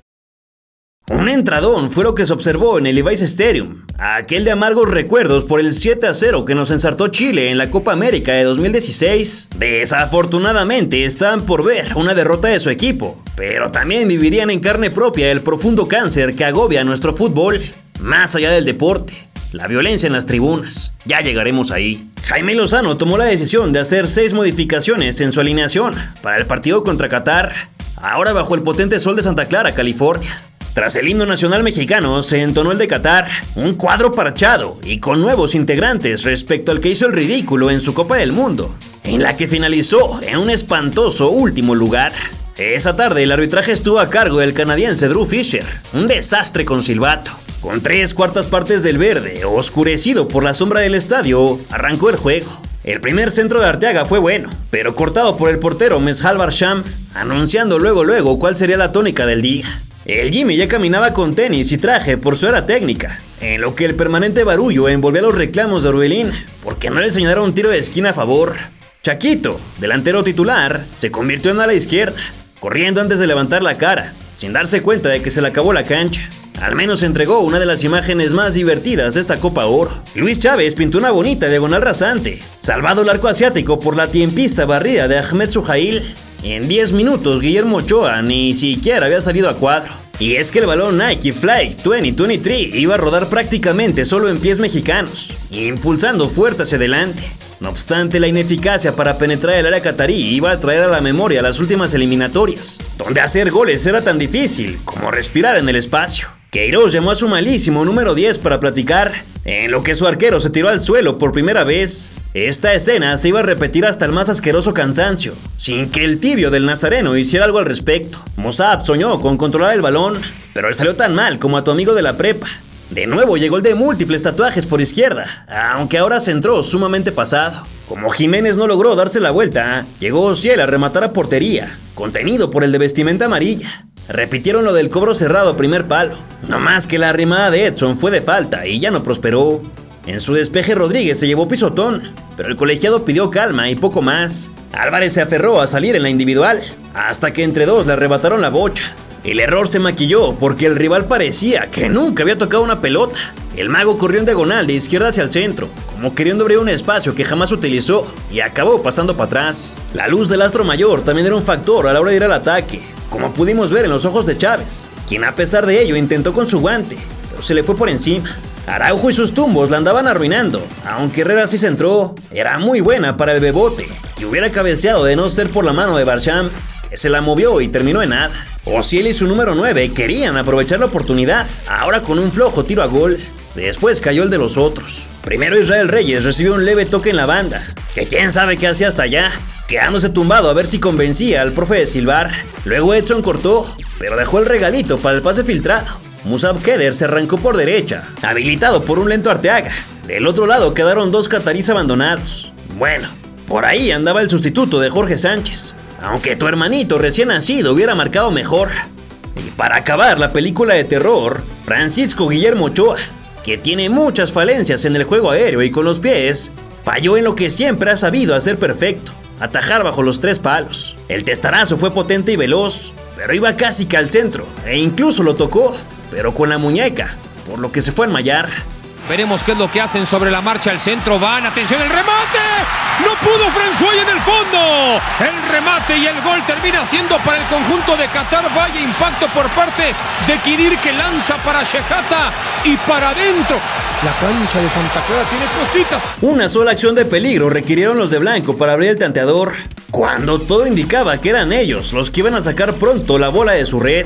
Un entradón fue lo que se observó en el Levi's Stadium, aquel de amargos recuerdos por el 7-0 que nos ensartó Chile en la Copa América de 2016. Desafortunadamente estaban por ver una derrota de su equipo, pero también vivirían en carne propia el profundo cáncer que agobia a nuestro fútbol, más allá del deporte, la violencia en las tribunas. Ya llegaremos ahí. Jaime Lozano tomó la decisión de hacer 6 modificaciones en su alineación para el partido contra Qatar, ahora bajo el potente sol de Santa Clara, California. Tras el himno nacional mexicano se entonó el de Qatar, un cuadro parchado y con nuevos integrantes respecto al que hizo el ridículo en su Copa del Mundo, en la que finalizó en un espantoso último lugar. Esa tarde el arbitraje estuvo a cargo del canadiense Drew Fisher, un desastre con silbato. Con 3/4 partes del verde, oscurecido por la sombra del estadio, arrancó el juego. El primer centro de Arteaga fue bueno, pero cortado por el portero Meshal Barsham, anunciando luego cuál sería la tónica del día. El Jimmy ya caminaba con tenis y traje por su era técnica, en lo que el permanente barullo envolvía los reclamos de Orbelín, porque no le señalaron un tiro de esquina a favor. Chaquito, delantero titular, se convirtió en ala izquierda, corriendo antes de levantar la cara, sin darse cuenta de que se le acabó la cancha. Al menos entregó una de las imágenes más divertidas de esta Copa Oro. Luis Chávez pintó una bonita diagonal rasante, salvado el arco asiático por la tiempista barrida de Ahmed Suhail. En 10 minutos Guillermo Ochoa ni siquiera había salido a cuadro. Y es que el balón Nike Fly 2023 iba a rodar prácticamente solo en pies mexicanos, impulsando fuerte hacia adelante. No obstante, la ineficacia para penetrar el área catarí iba a traer a la memoria las últimas eliminatorias, donde hacer goles era tan difícil como respirar en el espacio. Queiroz llamó a su malísimo número 10 para platicar, en lo que su arquero se tiró al suelo por primera vez. Esta escena se iba a repetir hasta el más asqueroso cansancio, sin que el tibio del Nazareno hiciera algo al respecto. Mossab soñó con controlar el balón, pero le salió tan mal como a tu amigo de la prepa. De nuevo llegó el de múltiples tatuajes por izquierda, aunque ahora se entró sumamente pasado. Como Jiménez no logró darse la vuelta, llegó Ociel a rematar a portería, contenido por el de vestimenta amarilla. Repitieron lo del cobro cerrado a primer palo, no más que la arrimada de Edson fue de falta y ya no prosperó. En su despeje Rodríguez se llevó pisotón, pero el colegiado pidió calma y poco más. Álvarez se aferró a salir en la individual, hasta que entre dos le arrebataron la bocha. El error se maquilló porque el rival parecía que nunca había tocado una pelota. El mago corrió en diagonal de izquierda hacia el centro, como queriendo abrir un espacio que jamás utilizó, y acabó pasando para atrás. La luz del astro mayor también era un factor a la hora de ir al ataque, como pudimos ver en los ojos de Chávez, quien a pesar de ello intentó con su guante, pero se le fue por encima. Araujo y sus tumbos la andaban arruinando, aunque Herrera sí centró. Era muy buena para el Bebote, que hubiera cabeceado de no ser por la mano de Barsham, que se la movió y terminó en nada. Osiel y su número 9 querían aprovechar la oportunidad, ahora con un flojo tiro a gol. Después cayó el de los otros. Primero Israel Reyes recibió un leve toque en la banda, que quién sabe qué hacía hasta allá, quedándose tumbado a ver si convencía al profe de silbar. Luego Edson cortó, pero dejó el regalito para el pase filtrado. Musab Keder se arrancó por derecha, habilitado por un lento Arteaga. Del otro lado quedaron dos catarís abandonados. Bueno, por ahí andaba el sustituto de Jorge Sánchez, aunque tu hermanito recién nacido hubiera marcado mejor. Y para acabar la película de terror, Francisco Guillermo Ochoa, que tiene muchas falencias en el juego aéreo y con los pies, falló en lo que siempre ha sabido hacer perfecto: atajar bajo los 3 palos. El testarazo fue potente y veloz, pero iba casi que al centro, e incluso lo tocó, pero con la muñeca, por lo que se fue a enmayar. Veremos qué es lo que hacen sobre la marcha. El centro van, atención, el remate. No pudo François en el fondo. El remate y el gol termina siendo para el conjunto de Qatar. Vaya impacto por parte de Kidir, que lanza para Shehata y para adentro. La cancha de Santa Clara tiene cositas. Una sola acción de peligro requirieron los de blanco para abrir el tanteador, cuando todo indicaba que eran ellos los que iban a sacar pronto la bola de su red.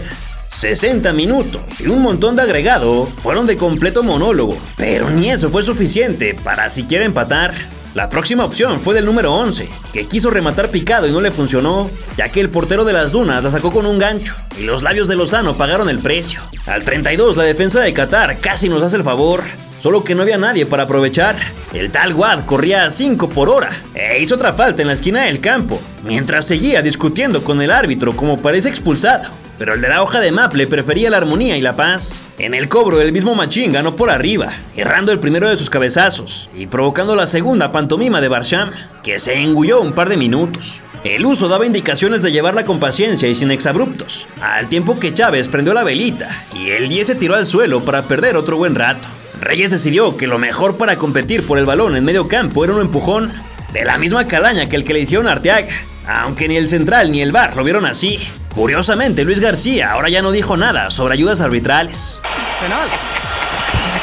60 minutos y un montón de agregado fueron de completo monólogo, pero ni eso fue suficiente para siquiera empatar. La próxima opción fue del número 11, que quiso rematar picado y no le funcionó, ya que el portero de las Dunas la sacó con un gancho, y los labios de Lozano pagaron el precio. Al 32 la defensa de Qatar casi nos hace el favor, solo que no había nadie para aprovechar. El tal Wad corría a 5 por hora e hizo otra falta en la esquina del campo, mientras seguía discutiendo con el árbitro como parece expulsado. Pero el de la hoja de maple prefería la armonía y la paz. En el cobro el mismo Machín ganó por arriba, errando el primero de sus cabezazos y provocando la segunda pantomima de Barsham, que se engulló un par de minutos. El uso daba indicaciones de llevarla con paciencia y sin exabruptos, al tiempo que Chávez prendió la velita y el 10 se tiró al suelo para perder otro buen rato. Reyes decidió que lo mejor para competir por el balón en medio campo era un empujón, de la misma calaña que el que le hicieron a Arteaga, aunque ni el central ni el VAR lo vieron así. Curiosamente, Luis García ahora ya no dijo nada sobre ayudas arbitrales. Penal.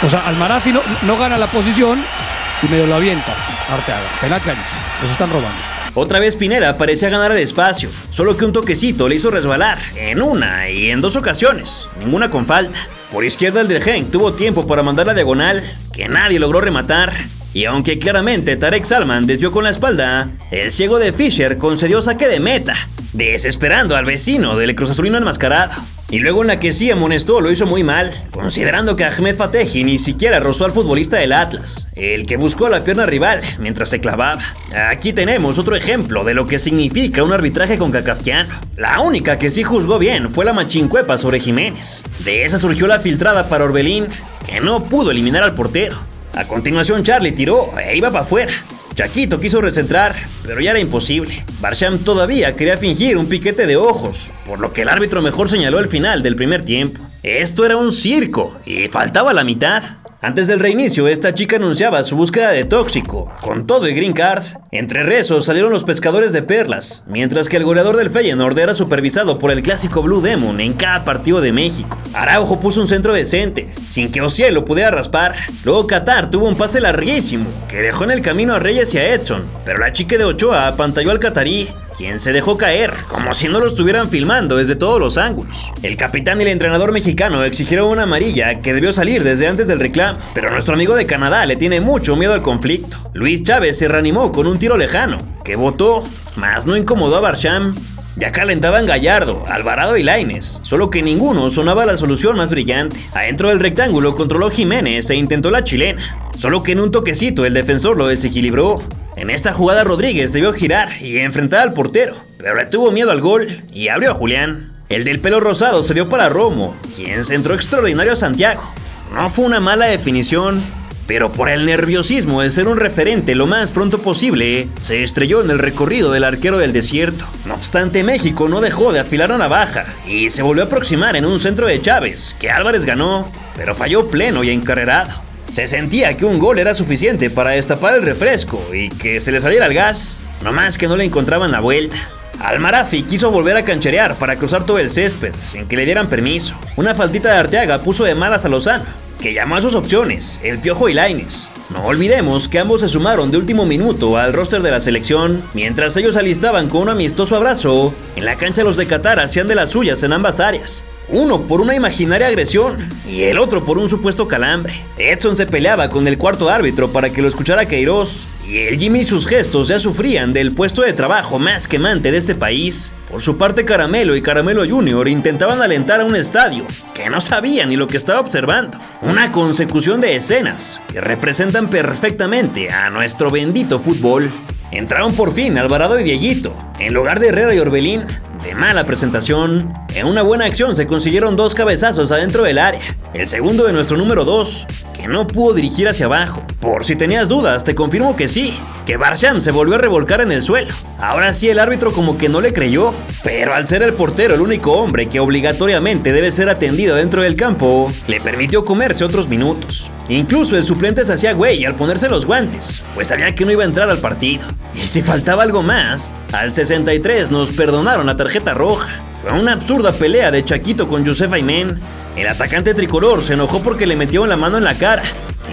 O sea, Almarazzi no gana la posición y medio lo avienta Arteaga. Penal clarísimo. Los están robando. Otra vez Pineda parecía ganar el espacio, solo que un toquecito le hizo resbalar en una y en 2 ocasiones, ninguna con falta. Por izquierda el del Genk tuvo tiempo para mandar la diagonal, que nadie logró rematar. Y aunque claramente Tarek Salman desvió con la espalda, el ciego de Fischer concedió saque de meta, desesperando al vecino del Cruz Azulino enmascarado. Y luego en la que sí amonestó lo hizo muy mal, considerando que Ahmed Fatehi ni siquiera rozó al futbolista del Atlas, el que buscó la pierna rival mientras se clavaba. Aquí tenemos otro ejemplo de lo que significa un arbitraje concacafquiano. La única que sí juzgó bien fue la machincuepa sobre Jiménez. De esa surgió la filtrada para Orbelín, que no pudo eliminar al portero. A continuación Charlie tiró e iba para afuera. Chaquito quiso recentrar, pero ya era imposible. Barsham todavía quería fingir un piquete de ojos, por lo que el árbitro mejor señaló el final del primer tiempo. Esto era un circo y faltaba la mitad. Antes del reinicio, esta chica anunciaba su búsqueda de tóxico, con todo y green card. Entre rezos salieron los pescadores de perlas, mientras que el goleador del Feyenoord era supervisado por el clásico Blue Demon en cada partido de México. Araujo puso un centro decente, sin que Osiel lo pudiera raspar. Luego Qatar tuvo un pase larguísimo, que dejó en el camino a Reyes y a Edson, pero la chica de Ochoa apantalló al catarí, quien se dejó caer, como si no lo estuvieran filmando desde todos los ángulos. El capitán y el entrenador mexicano exigieron una amarilla que debió salir desde antes del reclamo, pero nuestro amigo de Canadá le tiene mucho miedo al conflicto. Luis Chávez se reanimó con un tiro lejano, que botó, mas no incomodó a Barsham. Ya calentaban Gallardo, Alvarado y Lainez, solo que ninguno sonaba la solución más brillante. Adentro del rectángulo controló Jiménez e intentó la chilena, solo que en un toquecito el defensor lo desequilibró. En esta jugada Rodríguez debió girar y enfrentar al portero, pero le tuvo miedo al gol y abrió a Julián. El del pelo rosado se dio para Romo, quien centró extraordinario a Santiago. No fue una mala definición, pero por el nerviosismo de ser un referente lo más pronto posible, se estrelló en el recorrido del arquero del desierto. No obstante, México no dejó de afilar la navaja y se volvió a aproximar en un centro de Chávez, que Álvarez ganó, pero falló pleno y encarrerado. Se sentía que un gol era suficiente para destapar el refresco y que se le saliera el gas, nomás que no le encontraban la vuelta. Almarazzi quiso volver a cancherear para cruzar todo el césped sin que le dieran permiso. Una faltita de Arteaga puso de malas a Lozano, que llamó a sus opciones, el Piojo y Lainez. No olvidemos que ambos se sumaron de último minuto al roster de la selección, mientras ellos alistaban con un amistoso abrazo. En la cancha los de Qatar hacían de las suyas en ambas áreas. Uno por una imaginaria agresión y el otro por un supuesto calambre. Edson se peleaba con el cuarto árbitro para que lo escuchara Queiroz, y el Jimmy y sus gestos ya sufrían del puesto de trabajo más quemante de este país. Por su parte, Caramelo y Caramelo Jr. intentaban alentar a un estadio que no sabía ni lo que estaba observando. Una consecución de escenas que representan perfectamente a nuestro bendito fútbol. Entraron por fin Alvarado y Dieguito, en lugar de Herrera y Orbelín. De mala presentación, en una buena acción se consiguieron 2 cabezazos adentro del área. El segundo de nuestro número 2, que no pudo dirigir hacia abajo. Por si tenías dudas, te confirmo que sí, que Barsham se volvió a revolcar en el suelo. Ahora sí el árbitro como que no le creyó, pero al ser el portero el único hombre que obligatoriamente debe ser atendido dentro del campo, le permitió comerse otros minutos. Incluso el suplente se hacía güey al ponerse los guantes, pues sabía que no iba a entrar al partido. Y si faltaba algo más, al 63 nos perdonaron la tarjeta roja. Fue una absurda pelea de Chaquito con Youssef Aymen. El atacante tricolor se enojó porque le metió la mano en la cara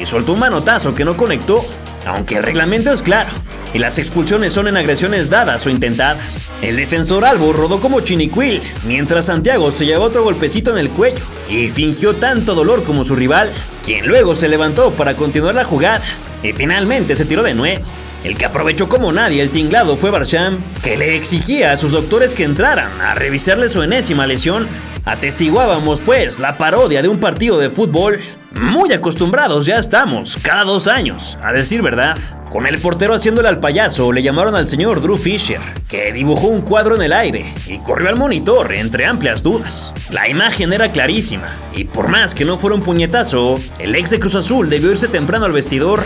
y soltó un manotazo que no conectó, aunque el reglamento es claro y las expulsiones son en agresiones dadas o intentadas. El defensor Albo rodó como chinicuil, mientras Santiago se llevó otro golpecito en el cuello y fingió tanto dolor como su rival, quien luego se levantó para continuar la jugada y finalmente se tiró de nuevo. El que aprovechó como nadie el tinglado fue Barsham, que le exigía a sus doctores que entraran a revisarle su enésima lesión. Atestiguábamos pues la parodia de un partido de fútbol. Muy acostumbrados ya estamos, cada 2 años, a decir verdad. Con el portero haciéndole al payaso, le llamaron al señor Drew Fisher, que dibujó un cuadro en el aire y corrió al monitor entre amplias dudas. La imagen era clarísima, y por más que no fuera un puñetazo, el ex de Cruz Azul debió irse temprano al vestidor.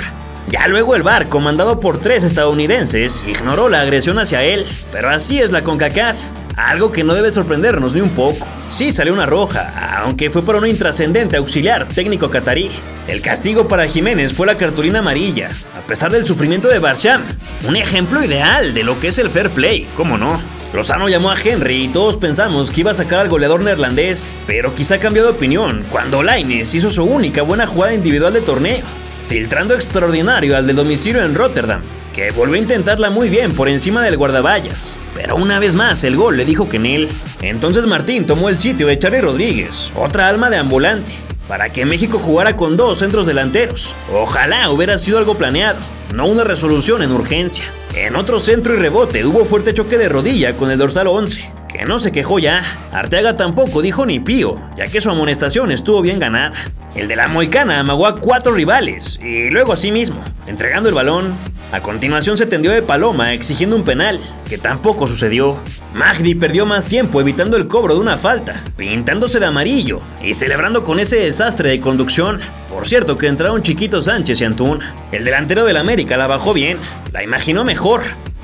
Ya luego el VAR, comandado por 3 estadounidenses, ignoró la agresión hacia él, pero así es la CONCACAF. Algo que no debe sorprendernos ni un poco. Sí salió una roja, aunque fue para un intrascendente auxiliar técnico catarí. El castigo para Jiménez fue la cartulina amarilla, a pesar del sufrimiento de Barsham. Un ejemplo ideal de lo que es el fair play, ¿cómo no? Lozano llamó a Henry y todos pensamos que iba a sacar al goleador neerlandés, pero quizá cambió de opinión cuando Lainez hizo su única buena jugada individual de torneo, filtrando extraordinario al del domicilio en Rotterdam, que volvió a intentarla muy bien por encima del guardaballas, pero una vez más el gol le dijo que en él. Entonces Martín tomó el sitio de Charly Rodríguez, otra alma de ambulante, para que México jugara con 2 centros delanteros. Ojalá hubiera sido algo planeado, no una resolución en urgencia. En otro centro y rebote hubo fuerte choque de rodilla con el dorsal 11, que no se quejó ya. Arteaga tampoco dijo ni pío, ya que su amonestación estuvo bien ganada. El de la Moicana amagó a 4 rivales y luego a sí mismo, entregando el balón. A continuación se tendió de paloma exigiendo un penal, que tampoco sucedió. Magdi perdió más tiempo evitando el cobro de una falta, pintándose de amarillo y celebrando con ese desastre de conducción. Por cierto que entraron Chiquito Sánchez y Antún. El delantero del América la bajó bien, la imaginó mejor,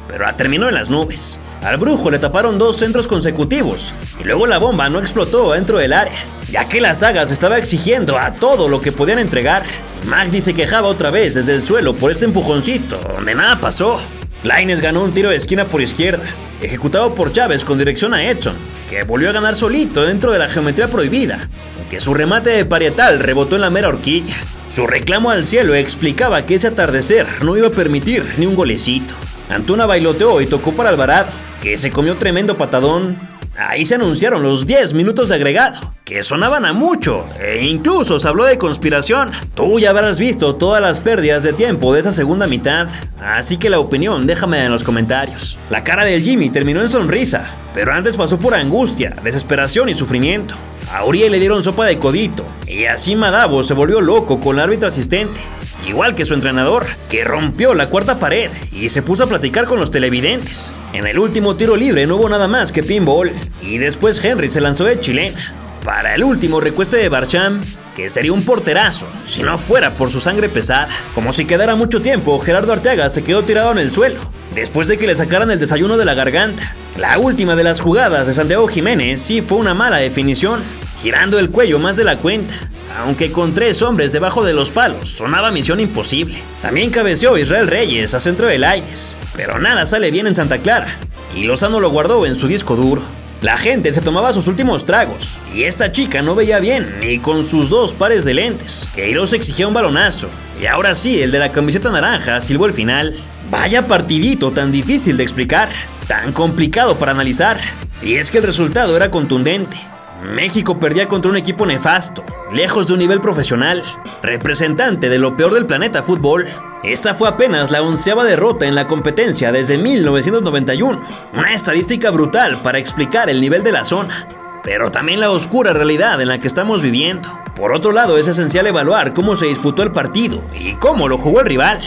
pero la terminó en las nubes. Al Brujo le taparon 2 centros consecutivos y luego la bomba no explotó dentro del área, ya que la saga se estaba exigiendo a todo lo que podían entregar. Magdi se quejaba otra vez desde el suelo por este empujoncito, donde nada pasó. Lainez ganó un tiro de esquina por izquierda, ejecutado por Chávez con dirección a Edson, que volvió a ganar solito dentro de la geometría prohibida, aunque su remate de parietal rebotó en la mera horquilla. Su reclamo al cielo explicaba que ese atardecer no iba a permitir ni un golecito. Antuna bailoteó y tocó para Alvarado, que se comió tremendo patadón. Ahí se anunciaron los 10 minutos de agregado, que sonaban a mucho, e incluso se habló de conspiración. Tú ya habrás visto todas las pérdidas de tiempo de esa segunda mitad, así que la opinión déjame en los comentarios. La cara del Jimmy terminó en sonrisa, pero antes pasó por angustia, desesperación y sufrimiento. A Uriel le dieron sopa de codito, y así Madavo se volvió loco con el árbitro asistente, igual que su entrenador, que rompió la cuarta pared y se puso a platicar con los televidentes. En el último tiro libre no hubo nada más que pinball, y después Henry se lanzó de chilena para el último recueste de Barsham, que sería un porterazo si no fuera por su sangre pesada. Como si quedara mucho tiempo, Gerardo Arteaga se quedó tirado en el suelo, después de que le sacaran el desayuno de la garganta. La última de las jugadas de Santiago Jiménez sí fue una mala definición, girando el cuello más de la cuenta, aunque con 3 hombres debajo de los palos sonaba misión imposible. También cabeceó Israel Reyes a centro de Lainez, pero nada sale bien en Santa Clara, y Lozano lo guardó en su disco duro. La gente se tomaba sus últimos tragos, y esta chica no veía bien ni con sus 2 pares de lentes. Queiroz exigía un balonazo, y ahora sí, el de la camiseta naranja silbó el final. Vaya partidito tan difícil de explicar, tan complicado para analizar, y es que el resultado era contundente. México perdía contra un equipo nefasto, lejos de un nivel profesional, representante de lo peor del planeta fútbol. Esta fue apenas la 11ª derrota en la competencia desde 1991, una estadística brutal para explicar el nivel de la zona, pero también la oscura realidad en la que estamos viviendo. Por otro lado, es esencial evaluar cómo se disputó el partido y cómo lo jugó el rival,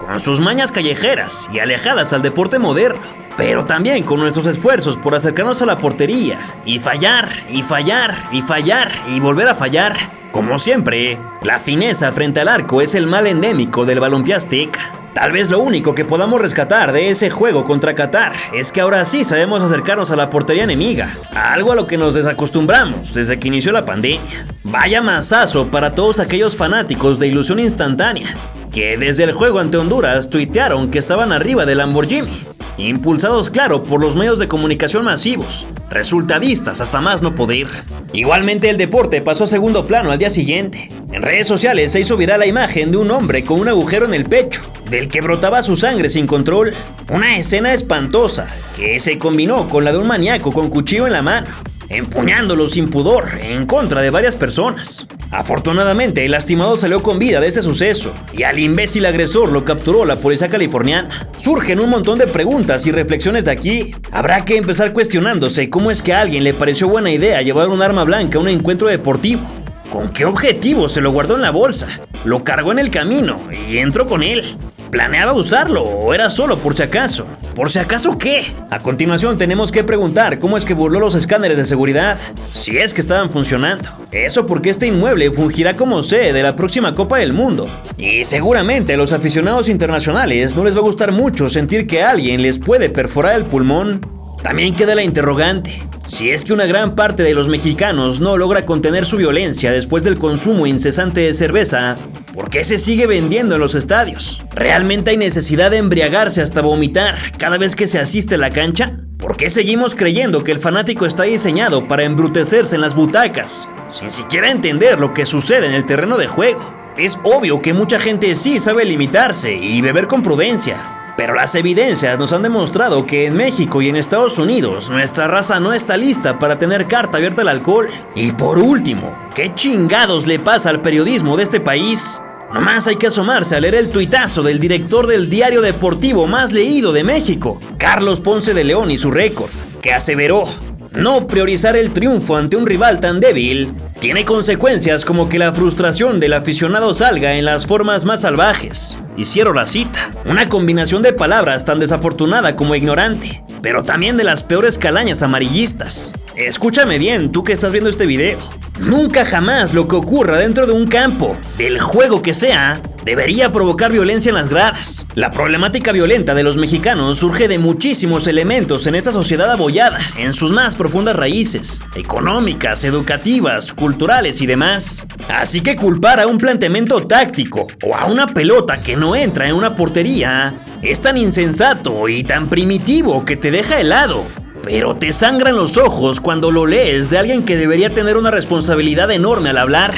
con sus mañas callejeras y alejadas al deporte moderno, pero también con nuestros esfuerzos por acercarnos a la portería y fallar, y fallar, y fallar, y volver a fallar. Como siempre, la fineza frente al arco es el mal endémico del balompié azteca. Tal vez lo único que podamos rescatar de ese juego contra Qatar es que ahora sí sabemos acercarnos a la portería enemiga, algo a lo que nos desacostumbramos desde que inició la pandemia. Vaya mazazo para todos aquellos fanáticos de ilusión instantánea, que desde el juego ante Honduras tuitearon que estaban arriba del Lamborghini, impulsados claro por los medios de comunicación masivos, resultadistas hasta más no poder. Igualmente el deporte pasó a segundo plano al día siguiente. En redes sociales se hizo viral la imagen de un hombre con un agujero en el pecho, del que brotaba su sangre sin control. Una escena espantosa que se combinó con la de un maníaco con cuchillo en la mano, empuñándolo sin pudor en contra de varias personas. Afortunadamente, el lastimado salió con vida de este suceso y al imbécil agresor lo capturó la policía californiana. Surgen un montón de preguntas y reflexiones de aquí. Habrá que empezar cuestionándose cómo es que a alguien le pareció buena idea llevar un arma blanca a un encuentro deportivo. ¿Con qué objetivo se lo guardó en la bolsa? ¿Lo cargó en el camino y entró con él? ¿Planeaba usarlo o era solo por si acaso? ¿Por si acaso qué? A continuación tenemos que preguntar cómo es que burló los escáneres de seguridad, si es que estaban funcionando. Eso porque este inmueble fungirá como sede de la próxima Copa del Mundo. Y seguramente a los aficionados internacionales no les va a gustar mucho sentir que alguien les puede perforar el pulmón. También queda la interrogante. Si es que una gran parte de los mexicanos no logra contener su violencia después del consumo incesante de cerveza, ¿por qué se sigue vendiendo en los estadios? ¿Realmente hay necesidad de embriagarse hasta vomitar cada vez que se asiste a la cancha? ¿Por qué seguimos creyendo que el fanático está diseñado para embrutecerse en las butacas, sin siquiera entender lo que sucede en el terreno de juego? Es obvio que mucha gente sí sabe limitarse y beber con prudencia, pero las evidencias nos han demostrado que en México y en Estados Unidos nuestra raza no está lista para tener carta abierta al alcohol. Y por último, ¿qué chingados le pasa al periodismo de este país? Nomás hay que asomarse a leer el tuitazo del director del diario deportivo más leído de México, Carlos Ponce de León, y su récord, que aseveró: no priorizar el triunfo ante un rival tan débil tiene consecuencias como que la frustración del aficionado salga en las formas más salvajes. Y cierro la cita. Una combinación de palabras tan desafortunada como ignorante, pero también de las peores calañas amarillistas. Escúchame bien, tú que estás viendo este video. Nunca jamás lo que ocurra dentro de un campo, del juego que sea, debería provocar violencia en las gradas. La problemática violenta de los mexicanos surge de muchísimos elementos en esta sociedad abollada, en sus más profundas raíces, económicas, educativas, culturales y demás. Así que culpar a un planteamiento táctico o a una pelota que no entra en una portería es tan insensato y tan primitivo que te deja helado. Pero te sangran los ojos cuando lo lees de alguien que debería tener una responsabilidad enorme al hablar.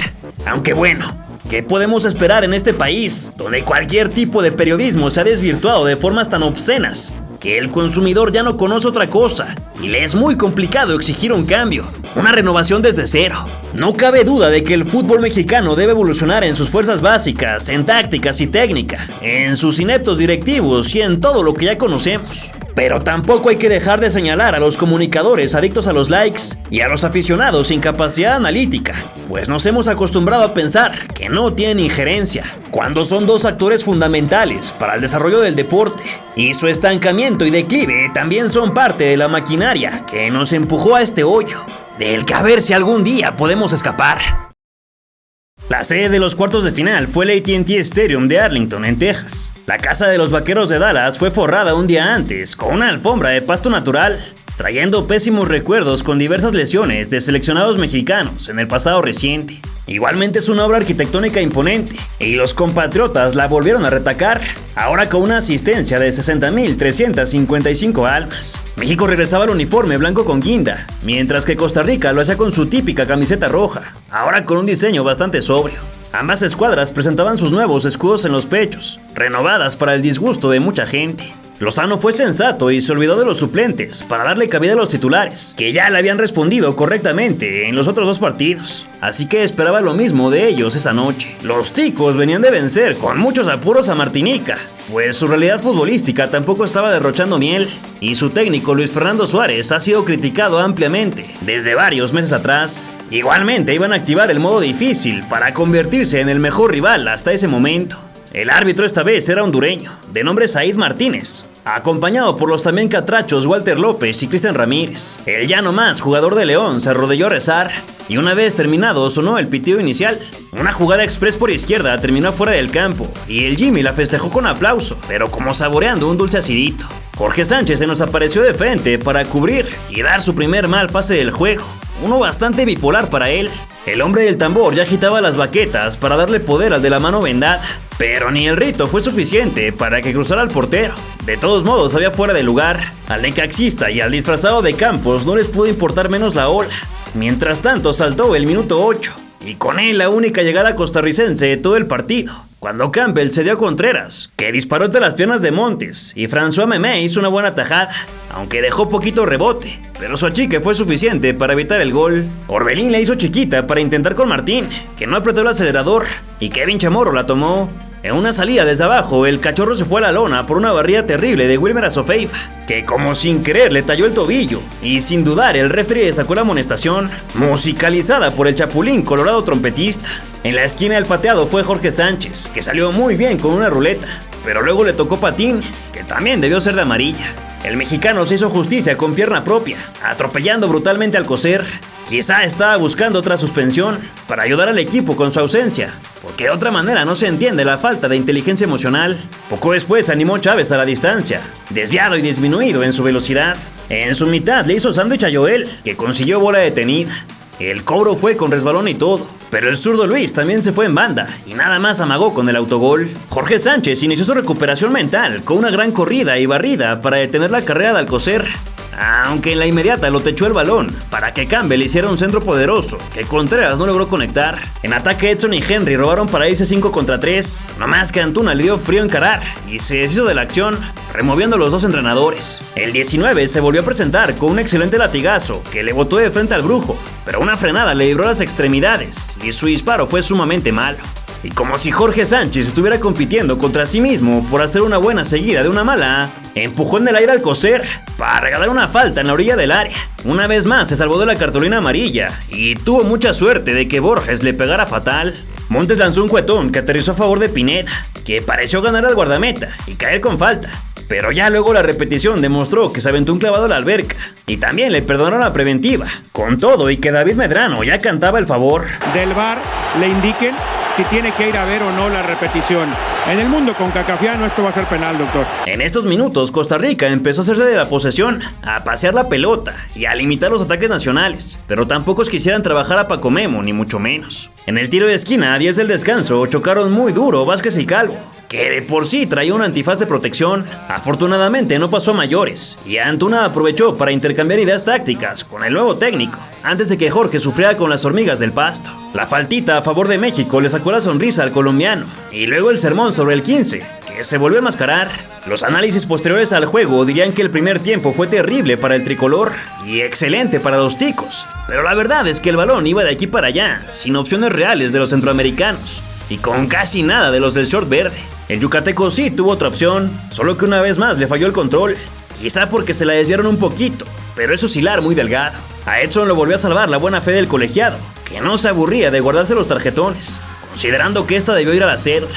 Aunque bueno, ¿qué podemos esperar en este país, donde cualquier tipo de periodismo se ha desvirtuado de formas tan obscenas que el consumidor ya no conoce otra cosa y le es muy complicado exigir un cambio, una renovación desde cero? No cabe duda de que el fútbol mexicano debe evolucionar en sus fuerzas básicas, en tácticas y técnica, en sus ineptos directivos y en todo lo que ya conocemos. Pero tampoco hay que dejar de señalar a los comunicadores adictos a los likes y a los aficionados sin capacidad analítica, pues nos hemos acostumbrado a pensar que no tienen injerencia, cuando son dos actores fundamentales para el desarrollo del deporte, y su estancamiento y declive también son parte de la maquinaria que nos empujó a este hoyo, del que a ver si algún día podemos escapar. La sede de los cuartos de final fue el AT&T Stadium de Arlington, en Texas. La casa de los Vaqueros de Dallas fue forrada un día antes con una alfombra de pasto natural, trayendo pésimos recuerdos con diversas lesiones de seleccionados mexicanos en el pasado reciente. Igualmente es una obra arquitectónica imponente, y los compatriotas la volvieron a retacar, ahora con una asistencia de 60.355 almas. México regresaba al uniforme blanco con guinda, mientras que Costa Rica lo hacía con su típica camiseta roja, ahora con un diseño bastante sobrio. Ambas escuadras presentaban sus nuevos escudos en los pechos, renovadas para el disgusto de mucha gente. Lozano fue sensato y se olvidó de los suplentes para darle cabida a los titulares, que ya le habían respondido correctamente en los otros 2 partidos, así que esperaba lo mismo de ellos esa noche. Los ticos venían de vencer con muchos apuros a Martinica, pues su realidad futbolística tampoco estaba derrochando miel, y su técnico Luis Fernando Suárez ha sido criticado ampliamente desde varios meses atrás. Igualmente iban a activar el modo difícil para convertirse en el mejor rival hasta ese momento. El árbitro esta vez era hondureño, de nombre Said Martínez, acompañado por los también catrachos Walter López y Cristian Ramírez. El ya no más jugador de León se arrodilló a rezar, y una vez terminado sonó el pitido inicial. Una jugada express por izquierda terminó fuera del campo, y el Jimmy la festejó con aplauso, pero como saboreando un dulce acidito. Jorge Sánchez se nos apareció de frente para cubrir y dar su primer mal pase del juego, uno bastante bipolar para él. El hombre del tambor ya agitaba las baquetas para darle poder al de la mano vendada, pero ni el rito fue suficiente para que cruzara al portero. De todos modos había fuera de lugar. Al necaxista y al disfrazado de Campos no les pudo importar menos la ola. Mientras tanto saltó el minuto 8, y con él la única llegada costarricense de todo el partido, cuando Campbell cedió a Contreras, que disparó entre las piernas de Montes, y François Memé hizo una buena tajada, aunque dejó poquito rebote, pero su achique fue suficiente para evitar el gol. Orbelín la hizo chiquita para intentar con Martín, que no apretó el acelerador, y Kevin Chamorro la tomó. En una salida desde abajo, el cachorro se fue a la lona por una barrida terrible de Wilmer Azofeifa, que como sin querer le talló el tobillo, y sin dudar el referee sacó la amonestación, musicalizada por el chapulín colorado trompetista. En la esquina del pateado fue Jorge Sánchez, que salió muy bien con una ruleta, pero luego le tocó patín, que también debió ser de amarilla. El mexicano se hizo justicia con pierna propia, atropellando brutalmente al Coser. Quizá estaba buscando otra suspensión para ayudar al equipo con su ausencia, porque de otra manera no se entiende la falta de inteligencia emocional. Poco después animó Chávez a la distancia, desviado y disminuido en su velocidad. En su mitad le hizo sándwich a Joel, que consiguió bola detenida. El cobro fue con resbalón y todo, pero el zurdo Luis también se fue en banda y nada más amagó con el autogol. Jorge Sánchez inició su recuperación mental con una gran corrida y barrida para detener la carrera de Alcocer, aunque en la inmediata lo techó el balón para que Campbell hiciera un centro poderoso que Contreras no logró conectar. En ataque Edson y Henry robaron para irse 5 contra 3, nomás que Antuna le dio frío encarar y se deshizo de la acción, removiendo a los 2 entrenadores. El 19 se volvió a presentar con un excelente latigazo que le botó de frente al Brujo, pero una frenada le libró las extremidades y su disparo fue sumamente malo. Y como si Jorge Sánchez estuviera compitiendo contra sí mismo por hacer una buena seguida de una mala, empujó en el aire al Coser para regalar una falta en la orilla del área. Una vez más se salvó de la cartulina amarilla y tuvo mucha suerte de que Borges le pegara fatal. Montes lanzó un cuetón que aterrizó a favor de Pineda, que pareció ganar al guardameta y caer con falta, pero ya luego la repetición demostró que se aventó un clavado a la alberca y también le perdonaron la preventiva, con todo y que David Medrano ya cantaba el favor del VAR le indiquen si tiene que ir a ver o no la repetición. En el mundo con cacafiano esto va a ser penal, doctor. En estos minutos Costa Rica empezó a hacerse de la posesión, a pasear la pelota y a limitar los ataques nacionales, pero tampoco es que quisieran trabajar a Paco Memo, ni mucho menos. En el tiro de esquina, a 10 del descanso, chocaron muy duro Vázquez y Calvo, que de por sí traía un antifaz de protección. Afortunadamente no pasó a mayores, y Antuna aprovechó para intercambiar ideas tácticas con el nuevo técnico, antes de que Jorge sufriera con las hormigas del pasto. La faltita a favor de México le sacó la sonrisa al colombiano, y luego el sermón sobre el 15, que se volvió a enmascarar. Los análisis posteriores al juego dirían que el primer tiempo fue terrible para el tricolor y excelente para los ticos, pero la verdad es que el balón iba de aquí para allá, sin opciones reales de los centroamericanos y con casi nada de los del short verde. El yucateco sí tuvo otra opción, solo que una vez más le falló el control, quizá porque se la desviaron un poquito, pero es oscilar muy delgado. A Edson lo volvió a salvar la buena fe del colegiado, que no se aburría de guardarse los tarjetones, considerando que esta debió ir a la cédula.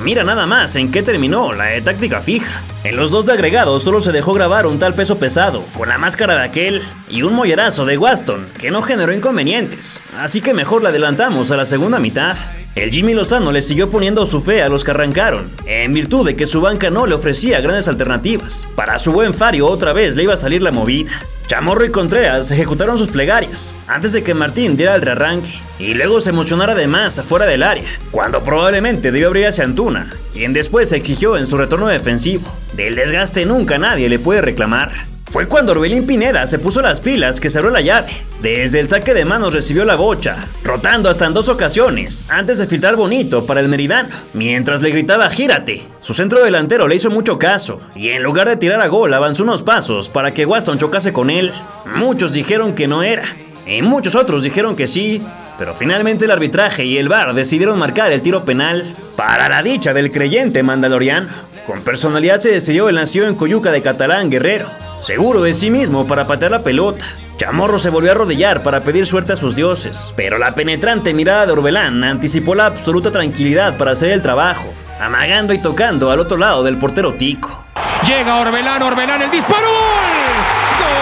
Mira nada más en qué terminó la de táctica fija. En los 2 de agregado solo se dejó grabar un tal peso pesado, con la máscara de aquel, y un mollerazo de Waston, que no generó inconvenientes, así que mejor le adelantamos a la segunda mitad. El Jimmy Lozano le siguió poniendo su fe a los que arrancaron, en virtud de que su banca no le ofrecía grandes alternativas. Para su buen Fario otra vez le iba a salir la movida. Chamorro y Contreras ejecutaron sus plegarias, antes de que Martín diera el rearranque, y luego se emocionara de más afuera del área, cuando probablemente debió abrir hacia Antuna, quien después se exigió en su retorno defensivo. Del desgaste nunca nadie le puede reclamar. Fue cuando Orbelín Pineda se puso las pilas que cerró la llave. Desde el saque de manos recibió la bocha, rotando hasta en 2 ocasiones, antes de filtrar bonito para el meridano, mientras le gritaba "gírate". Su centro delantero le hizo mucho caso, y en lugar de tirar a gol avanzó unos pasos para que Waston chocase con él. Muchos dijeron que no era, y muchos otros dijeron que sí, pero finalmente el arbitraje y el VAR decidieron marcar el tiro penal. Para la dicha del creyente mandaloriano, con personalidad se decidió el nacido en Coyuca de Catalán Guerrero, seguro de sí mismo para patear la pelota. Chamorro se volvió a arrodillar para pedir suerte a sus dioses, pero la penetrante mirada de Orbelán anticipó la absoluta tranquilidad para hacer el trabajo, amagando y tocando al otro lado del portero tico. Llega Orbelán, el disparo. ¡Gol!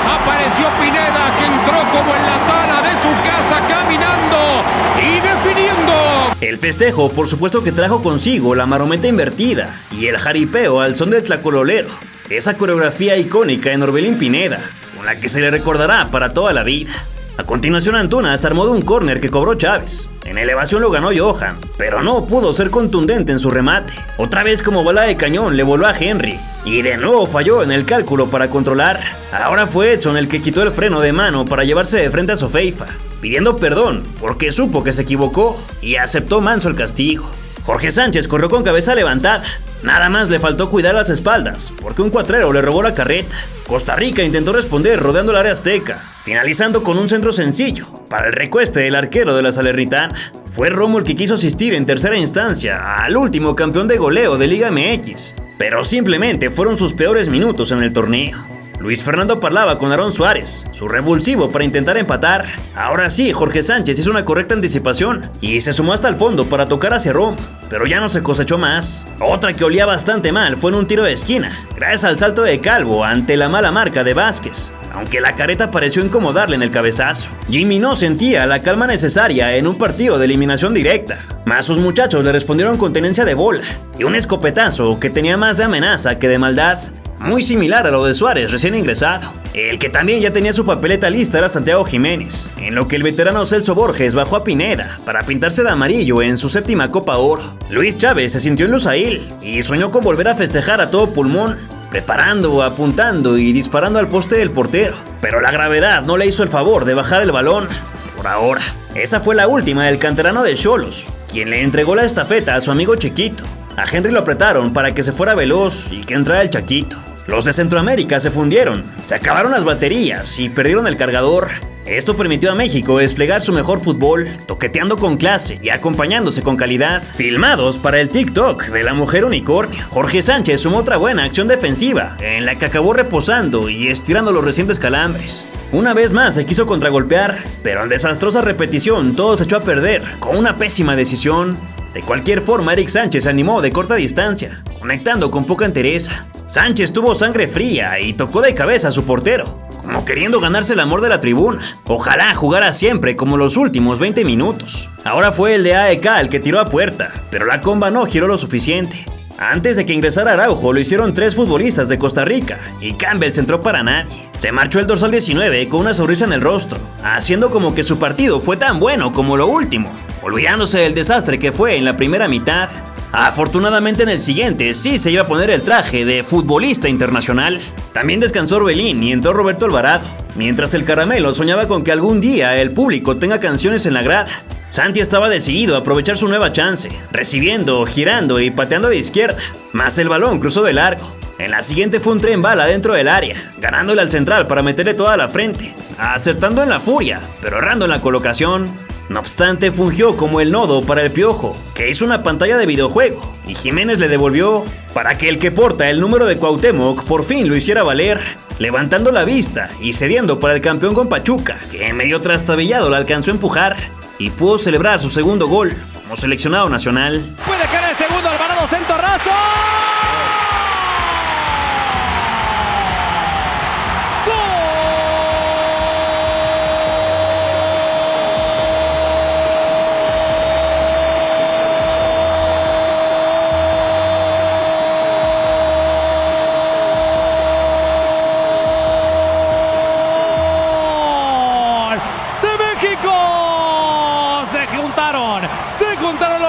Apareció Pineda, que entró como en la sala de su casa caminando y definiendo. El festejo por supuesto que trajo consigo la marometa invertida y el jaripeo al son del tlacololero, esa coreografía icónica en Orbelín Pineda, con la que se le recordará para toda la vida. A continuación Antuna se armó de un córner que cobró Chávez. En elevación lo ganó Johan, pero no pudo ser contundente en su remate. Otra vez como bala de cañón le voló a Henry, y de nuevo falló en el cálculo para controlar. Ahora fue Edson el que quitó el freno de mano para llevarse de frente a Sofeifa, pidiendo perdón porque supo que se equivocó y aceptó manso el castigo. Jorge Sánchez corrió con cabeza levantada. Nada más le faltó cuidar las espaldas, porque un cuatrero le robó la carreta. Costa Rica intentó responder rodeando el área azteca, finalizando con un centro sencillo para el recueste del arquero de la Salernitana. Fue Romo el que quiso asistir en tercera instancia al último campeón de goleo de Liga MX, pero simplemente fueron sus peores minutos en el torneo. Luis Fernando parlaba con Aarón Suárez, su revulsivo para intentar empatar. Ahora sí, Jorge Sánchez hizo una correcta anticipación y se sumó hasta el fondo para tocar hacia Romo, pero ya no se cosechó más. Otra que olía bastante mal fue en un tiro de esquina, gracias al salto de Calvo ante la mala marca de Vázquez, aunque la careta pareció incomodarle en el cabezazo. Jimmy no sentía la calma necesaria en un partido de eliminación directa, mas sus muchachos le respondieron con tenencia de bola y un escopetazo que tenía más de amenaza que de maldad, muy similar a lo de Suárez recién ingresado. El que también ya tenía su papeleta lista era Santiago Jiménez, en lo que el veterano Celso Borges bajó a Pineda para pintarse de amarillo en su 7ª Copa Oro. Luis Chávez se sintió en Lusail y soñó con volver a festejar a todo pulmón, preparando, apuntando y disparando al poste del portero, pero la gravedad no le hizo el favor de bajar el balón. Por ahora, esa fue la última del canterano de Xolos, quien le entregó la estafeta a su amigo Chiquito. A Henry lo apretaron para que se fuera veloz y que entrara el Chaquito. Los de Centroamérica se fundieron, se acabaron las baterías y perdieron el cargador. Esto permitió a México desplegar su mejor fútbol, toqueteando con clase y acompañándose con calidad. Filmados para el TikTok de la mujer unicornio, Jorge Sánchez sumó otra buena acción defensiva, en la que acabó reposando y estirando los recientes calambres. Una vez más se quiso contragolpear, pero en desastrosa repetición todo se echó a perder, con una pésima decisión. De cualquier forma, Eric Sánchez se animó de corta distancia, conectando con poca entereza. Sánchez tuvo sangre fría y tocó de cabeza a su portero, como queriendo ganarse el amor de la tribuna. Ojalá jugara siempre como los últimos 20 minutos. Ahora fue el de AEK el que tiró a puerta, pero la comba no giró lo suficiente. Antes de que ingresara Araujo lo hicieron 3 futbolistas de Costa Rica y Campbell entró para nadie. Se marchó el dorsal 19 con una sonrisa en el rostro, haciendo como que su partido fue tan bueno como lo último, olvidándose del desastre que fue en la primera mitad. Afortunadamente en el siguiente sí se iba a poner el traje de futbolista internacional. También descansó Orbelín y entró Roberto Alvarado, mientras el Caramelo soñaba con que algún día el público tenga canciones en la grada. Santi estaba decidido a aprovechar su nueva chance, recibiendo, girando y pateando de izquierda, mas el balón cruzó de largo. En la siguiente fue un tren bala dentro del área, ganándole al central para meterle toda la frente, acertando en la furia, pero errando en la colocación. No obstante, fungió como el nodo para el Piojo, que hizo una pantalla de videojuego, y Jiménez le devolvió para que el que porta el número de Cuauhtémoc por fin lo hiciera valer, levantando la vista y cediendo para el campeón con Pachuca, que medio trastabillado la alcanzó a empujar y pudo celebrar su segundo gol como seleccionado nacional. Puede caer el segundo, Alvarado, centro raso.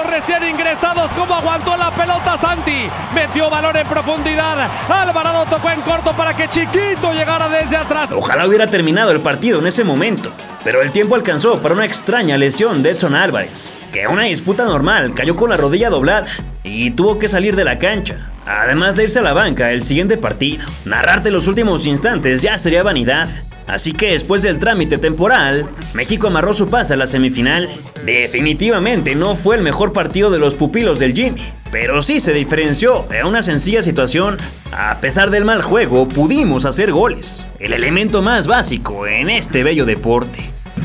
Recién ingresados, como aguantó la pelota Santi, metió balón en profundidad, Alvarado tocó en corto para que Chiquito llegara desde atrás. Ojalá hubiera terminado el partido en ese momento, pero el tiempo alcanzó para una extraña lesión de Edson Álvarez, que en una disputa normal cayó con la rodilla doblada y tuvo que salir de la cancha, además de irse a la banca el siguiente partido. Narrarte los últimos instantes ya sería vanidad. Así que después del trámite temporal, México amarró su pase a la semifinal. Definitivamente no fue el mejor partido de los pupilos del Jimmy, pero sí se diferenció en una sencilla situación. A pesar del mal juego, pudimos hacer goles, el elemento más básico en este bello deporte.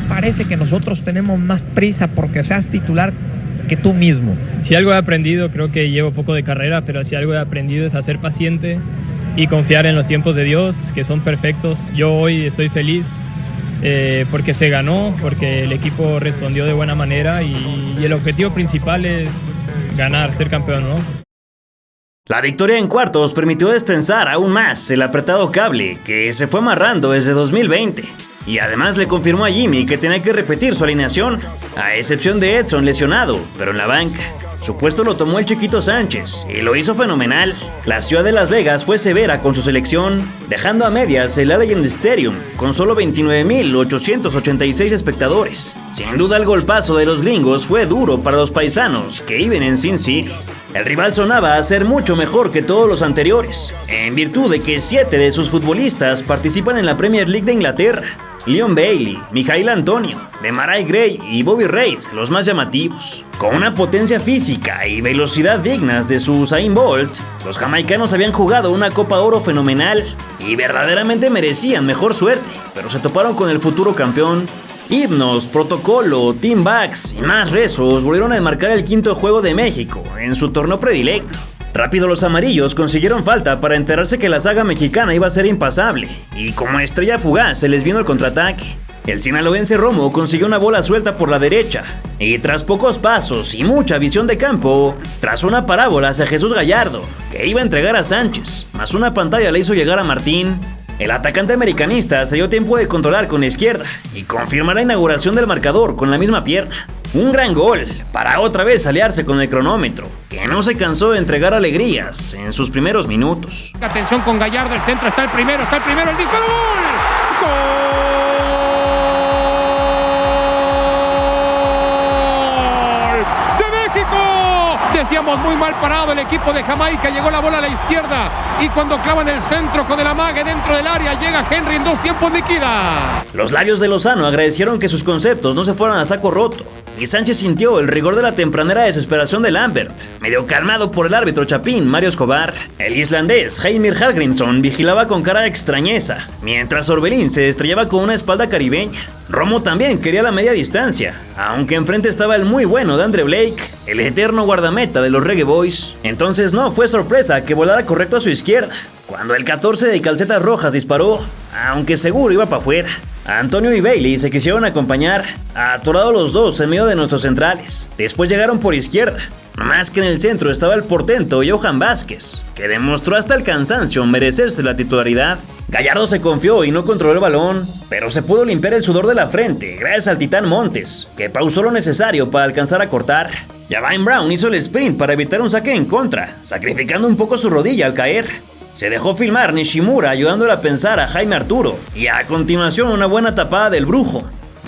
Parece que nosotros tenemos más prisa porque seas titular que tú mismo. Si algo he aprendido, creo que llevo poco de carrera, pero si algo he aprendido es a ser paciente y confiar en los tiempos de Dios, que son perfectos. Yo hoy estoy feliz porque se ganó, porque el equipo respondió de buena manera y el objetivo principal es ganar, ser campeón, ¿no? La victoria en cuartos permitió destensar aún más el apretado cable que se fue amarrando desde 2020. Y además le confirmó a Jimmy que tenía que repetir su alineación, a excepción de Edson lesionado, pero en la banca. Su puesto lo tomó el Chiquito Sánchez y lo hizo fenomenal. La ciudad de Las Vegas fue severa con su selección, dejando a medias el Allegiant Stadium con solo 29,886 espectadores. Sin duda el golpazo de los gringos fue duro para los paisanos que viven en Sin City. El rival sonaba a ser mucho mejor que todos los anteriores, en virtud de que 7 de sus futbolistas participan en la Premier League de Inglaterra. Leon Bailey, Mijail Antonio, Demarai Gray y Bobby Reid, los más llamativos. Con una potencia física y velocidad dignas de su Usain Bolt, los jamaicanos habían jugado una Copa Oro fenomenal y verdaderamente merecían mejor suerte, pero se toparon con el futuro campeón. Himnos, protocolo, team backs y más rezos volvieron a enmarcar el quinto juego de México en su torneo predilecto. Rápido los amarillos consiguieron falta para enterarse que la saga mexicana iba a ser impasable, y como estrella fugaz se les vino el contraataque. El sinaloense Romo consiguió una bola suelta por la derecha, y tras pocos pasos y mucha visión de campo, trazó una parábola hacia Jesús Gallardo, que iba a entregar a Sánchez, mas una pantalla le hizo llegar a Martín. El atacante americanista se dio tiempo de controlar con la izquierda y confirmar la inauguración del marcador con la misma pierna. Un gran gol para otra vez aliarse con el cronómetro, que no se cansó de entregar alegrías en sus primeros minutos. Atención con Gallardo, el centro, está el primero, el disparo, ¡gol! ¡Gol! Decíamos muy mal parado el equipo de Jamaica, llegó la bola a la izquierda y cuando clavan el centro con el amague dentro del área llega Henry en 2 tiempos liquida. Los labios de Lozano agradecieron que sus conceptos no se fueran a saco roto y Sánchez sintió el rigor de la tempranera desesperación de Lambert, medio calmado por el árbitro chapín Mario Escobar. El islandés Heimir Hallgrímsson vigilaba con cara de extrañeza, mientras Orbelín se estrellaba con una espalda caribeña. Romo también quería la media distancia, aunque enfrente estaba el muy bueno de Andre Blake, el eterno guardameta de los Reggae Boys. Entonces no fue sorpresa que volara correcto a su izquierda, cuando el 14 de calcetas rojas disparó, aunque seguro iba para afuera. Antonio y Bailey se quisieron acompañar, atorados los dos en medio de nuestros centrales. Después llegaron por izquierda, más que en el centro estaba el portento Johan Vázquez, que demostró hasta el cansancio merecerse la titularidad. Gallardo se confió y no controló el balón, pero se pudo limpiar el sudor de la frente gracias al titán Montes, que pausó lo necesario para alcanzar a cortar. Javain Brown hizo el sprint para evitar un saque en contra, sacrificando un poco su rodilla al caer. Se dejó filmar Nishimura ayudándole a pensar a Jaime Arturo, y a continuación una buena tapada del Brujo,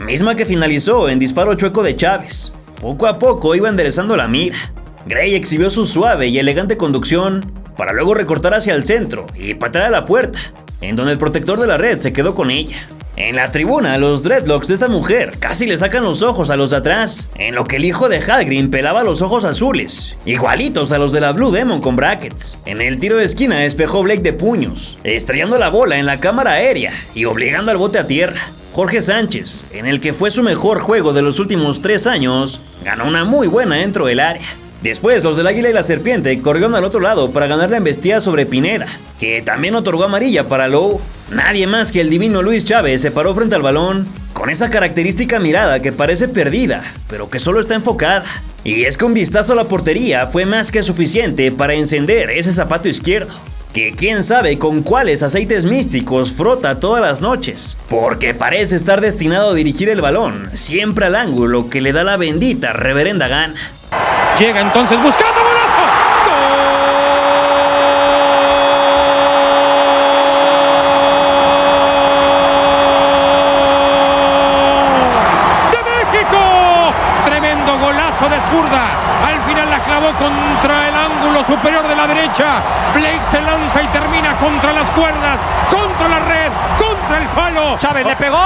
misma que finalizó en disparo chueco de Chávez. Poco a poco iba enderezando la mira. Gray exhibió su suave y elegante conducción para luego recortar hacia el centro y patear a la puerta, en donde el protector de la red se quedó con ella. En la tribuna, los dreadlocks de esta mujer casi le sacan los ojos a los de atrás, en lo que el hijo de Hallgrim pelaba los ojos azules, igualitos a los de la Blue Demon con brackets. En el tiro de esquina despejó Blake de puños, estrellando la bola en la cámara aérea y obligando al bote a tierra. Jorge Sánchez, en el que fue su mejor juego de los últimos 3 años, ganó una muy buena dentro del área. Después, los del Águila y la Serpiente corrieron al otro lado para ganar la embestida sobre Pineda, que también otorgó amarilla para Lowe. Nadie más que el divino Luis Chávez se paró frente al balón, con esa característica mirada que parece perdida, pero que solo está enfocada. Y es que un vistazo a la portería fue más que suficiente para encender ese zapato izquierdo, que quién sabe con cuáles aceites místicos frota todas las noches, porque parece estar destinado a dirigir el balón siempre al ángulo que le da la bendita reverenda gana. Llega entonces buscando golazo. ¡Gol! ¡De México! Tremendo golazo de zurda. Al final la clavó contra el ángulo superior de la derecha. Blake se lanza y termina contra las cuerdas, contra la red, contra el palo. Chávez le pegó.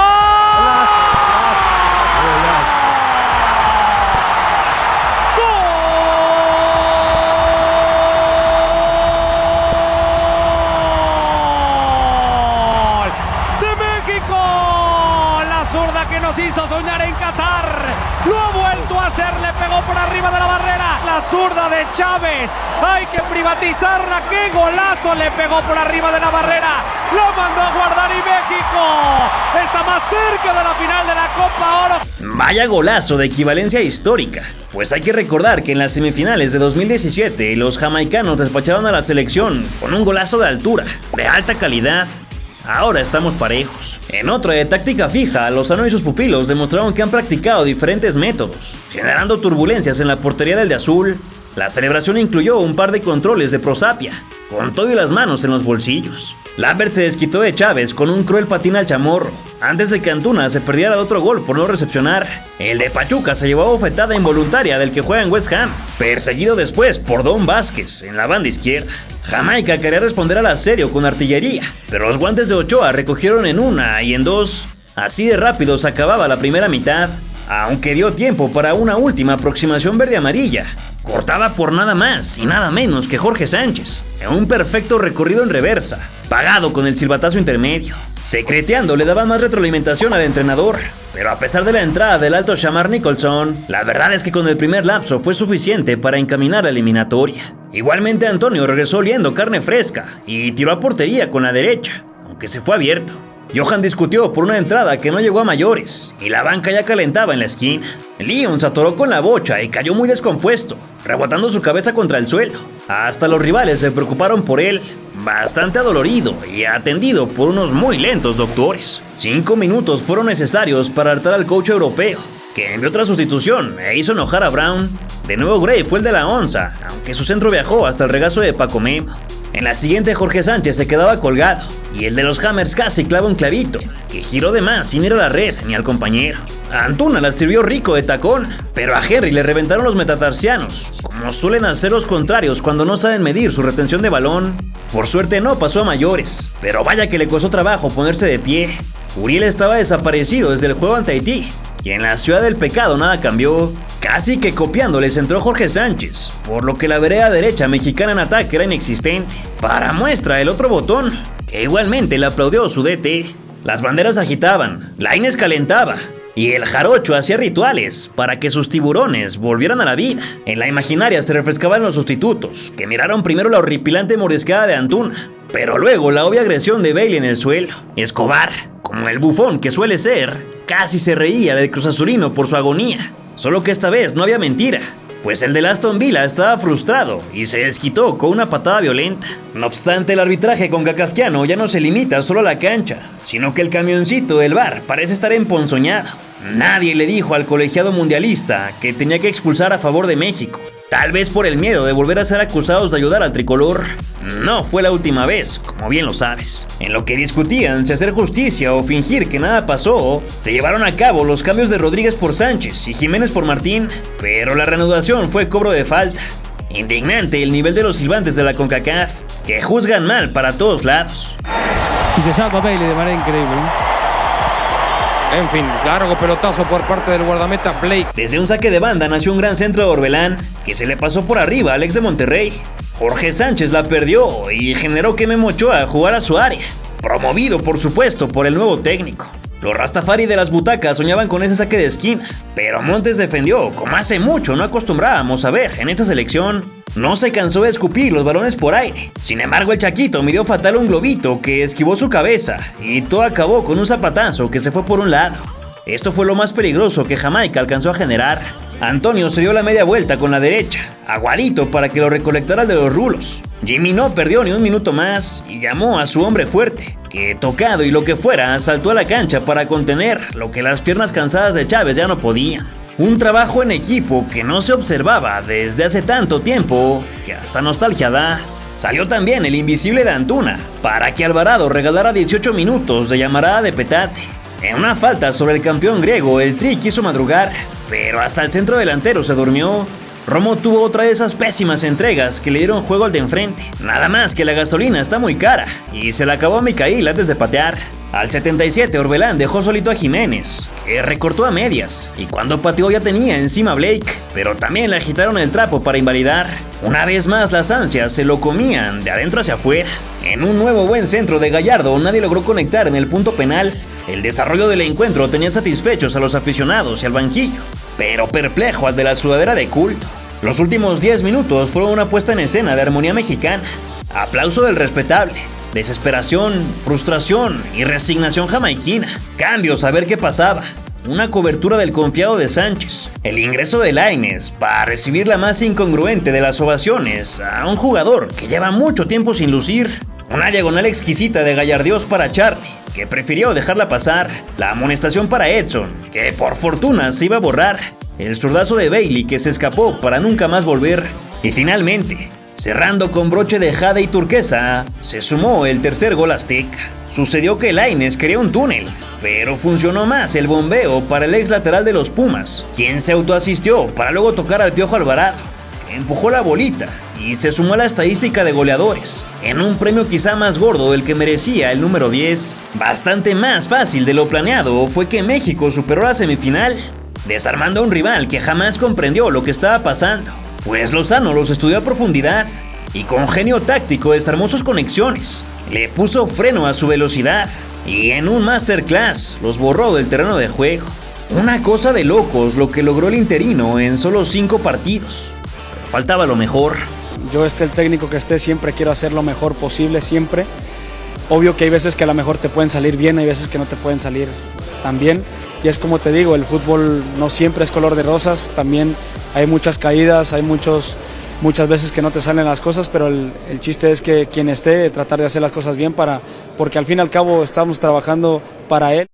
Que nos hizo soñar en Qatar, lo ha vuelto a hacer, le pegó por arriba de la barrera, la zurda de Chávez, hay que privatizarla, qué golazo, le pegó por arriba de la barrera, lo mandó a guardar y México está más cerca de la final de la Copa Oro. Vaya golazo de equivalencia histórica, pues hay que recordar que en las semifinales de 2017 los jamaicanos despacharon a la selección con un golazo de altura, de alta calidad. Ahora estamos parejos. En otra de táctica fija, Lozano y sus pupilos demostraron que han practicado diferentes métodos, generando turbulencias en la portería del de azul. La celebración incluyó un par de controles de prosapia, con todo y las manos en los bolsillos. Lambert se desquitó de Chávez con un cruel patín al chamorro, antes de que Antuna se perdiera de otro gol por no recepcionar. El de Pachuca se llevó a bofetada involuntaria del que juega en West Ham, perseguido después por Don Vázquez en la banda izquierda. Jamaica quería responder al asedio con artillería, pero los guantes de Ochoa recogieron en una y en dos. Así de rápido se acababa la primera mitad, aunque dio tiempo para una última aproximación verde-amarilla, cortada por nada más y nada menos que Jorge Sánchez, en un perfecto recorrido en reversa, pagado con el silbatazo intermedio. Secreteando le daban más retroalimentación al entrenador, pero a pesar de la entrada del alto Shamar Nicholson, la verdad es que con el primer lapso fue suficiente para encaminar la eliminatoria. Igualmente Antonio regresó oliendo carne fresca y tiró a portería con la derecha, aunque se fue abierto. Johan discutió por una entrada que no llegó a mayores, y la banca ya calentaba en la esquina. Leon se atoró con la bocha y cayó muy descompuesto, rebotando su cabeza contra el suelo. Hasta los rivales se preocuparon por él, bastante adolorido y atendido por unos muy lentos doctores. 5 minutos fueron necesarios para hartar al coach europeo, que envió otra sustitución e hizo enojar a Brown. De nuevo Gray fue el de la onza, aunque su centro viajó hasta el regazo de Paco Memo. En la siguiente Jorge Sánchez se quedaba colgado, y el de los Hammers casi clava un clavito, que giró de más sin ir a la red ni al compañero. Antuna la sirvió rico de tacón, pero a Henry le reventaron los metatarsianos, como suelen hacer los contrarios cuando no saben medir su retención de balón. Por suerte no pasó a mayores, pero vaya que le costó trabajo ponerse de pie. Uriel estaba desaparecido desde el juego ante Haití, y en la ciudad del pecado nada cambió. Casi que copiándoles entró Jorge Sánchez, por lo que la vereda derecha mexicana en ataque era inexistente. Para muestra el otro botón, que igualmente le aplaudió su DT. Las banderas agitaban, Lainez calentaba, y el jarocho hacía rituales para que sus tiburones volvieran a la vida. En la imaginaria se refrescaban los sustitutos, que miraron primero la horripilante mordiscada de Antuna, pero luego la obvia agresión de Bailey en el suelo. Escobar, como el bufón que suele ser, casi se reía del cruzazulino por su agonía. Solo que esta vez no había mentira, pues el del Aston Villa estaba frustrado y se desquitó con una patada violenta. No obstante, el arbitraje concacafquiano ya no se limita solo a la cancha, sino que el camioncito del VAR parece estar emponzoñado. Nadie le dijo al colegiado mundialista que tenía que expulsar a favor de México, tal vez por el miedo de volver a ser acusados de ayudar al tricolor. No fue la última vez, como bien lo sabes. En lo que discutían si hacer justicia o fingir que nada pasó, se llevaron a cabo los cambios de Rodríguez por Sánchez y Jiménez por Martín, pero la reanudación fue cobro de falta. Indignante el nivel de los silbantes de la CONCACAF, que juzgan mal para todos lados. Y se salva Bailey de manera increíble, ¿eh? En fin, largo pelotazo por parte del guardameta Blake. Desde un saque de banda nació un gran centro de Orbelán, que se le pasó por arriba al ex de Monterrey. Jorge Sánchez la perdió y generó que Memo Ochoa jugara a su área, promovido por supuesto por el nuevo técnico. Los Rastafari de las butacas soñaban con ese saque de esquina, pero Montes defendió como hace mucho no acostumbrábamos a ver en esta selección. No se cansó de escupir los balones por aire. Sin embargo, el Chaquito midió fatal un globito que esquivó su cabeza y todo acabó con un zapatazo que se fue por un lado. Esto fue lo más peligroso que Jamaica alcanzó a generar. Antonio se dio la media vuelta con la derecha, aguadito para que lo recolectara el de los rulos. Jimmy no perdió ni un minuto más y llamó a su hombre fuerte, que tocado y lo que fuera, saltó a la cancha para contener lo que las piernas cansadas de Chávez ya no podían. Un trabajo en equipo que no se observaba desde hace tanto tiempo que hasta nostalgia da. Salió también el invisible de Antuna para que Alvarado regalara 18 minutos de llamarada de petate. En una falta sobre el campeón griego, el Tri quiso madrugar, pero hasta el centro delantero se durmió. Romo tuvo otra de esas pésimas entregas que le dieron juego al de enfrente. Nada más que la gasolina está muy cara y se la acabó a Micaíl antes de patear. Al 77 Orbelán dejó solito a Jiménez, que recortó a medias, y cuando pateó ya tenía encima a Blake, pero también le agitaron el trapo para invalidar. Una vez más las ansias se lo comían de adentro hacia afuera. En un nuevo buen centro de Gallardo nadie logró conectar en el punto penal. El desarrollo del encuentro tenía satisfechos a los aficionados y al banquillo, pero perplejo al de la sudadera de culto. Los últimos 10 minutos fueron una puesta en escena de armonía mexicana. Aplauso del respetable, desesperación, frustración y resignación jamaiquina. Cambios a ver qué pasaba. Una cobertura del confiado de Sánchez. El ingreso de Lainez para recibir la más incongruente de las ovaciones a un jugador que lleva mucho tiempo sin lucir. Una diagonal exquisita de Gallardios para Charlie, que prefirió dejarla pasar. La amonestación para Edson, que por fortuna se iba a borrar. El zurdazo de Bailey, que se escapó para nunca más volver. Y finalmente, cerrando con broche de jade y turquesa, se sumó el tercer gol azteca. Sucedió que Lainez quería un túnel, pero funcionó más el bombeo para el ex lateral de los Pumas, quien se autoasistió para luego tocar al Piojo Alvarado, que empujó la bolita y se sumó a la estadística de goleadores, en un premio quizá más gordo del que merecía el número 10. Bastante más fácil de lo planeado fue que México superó la semifinal, desarmando a un rival que jamás comprendió lo que estaba pasando, pues Lozano los estudió a profundidad y con genio táctico desarmó sus conexiones, le puso freno a su velocidad y en un masterclass los borró del terreno de juego. Una cosa de locos lo que logró el interino en solo 5 partidos, pero faltaba lo mejor. Yo el técnico que esté siempre quiero hacer lo mejor posible, siempre. Obvio que hay veces que a lo mejor te pueden salir bien, hay veces que no te pueden salir tan bien. Y es como te digo, el fútbol no siempre es color de rosas, también hay muchas caídas, hay muchas veces que no te salen las cosas, pero el chiste es que quien esté, tratar de hacer las cosas bien porque al fin y al cabo estamos trabajando para él.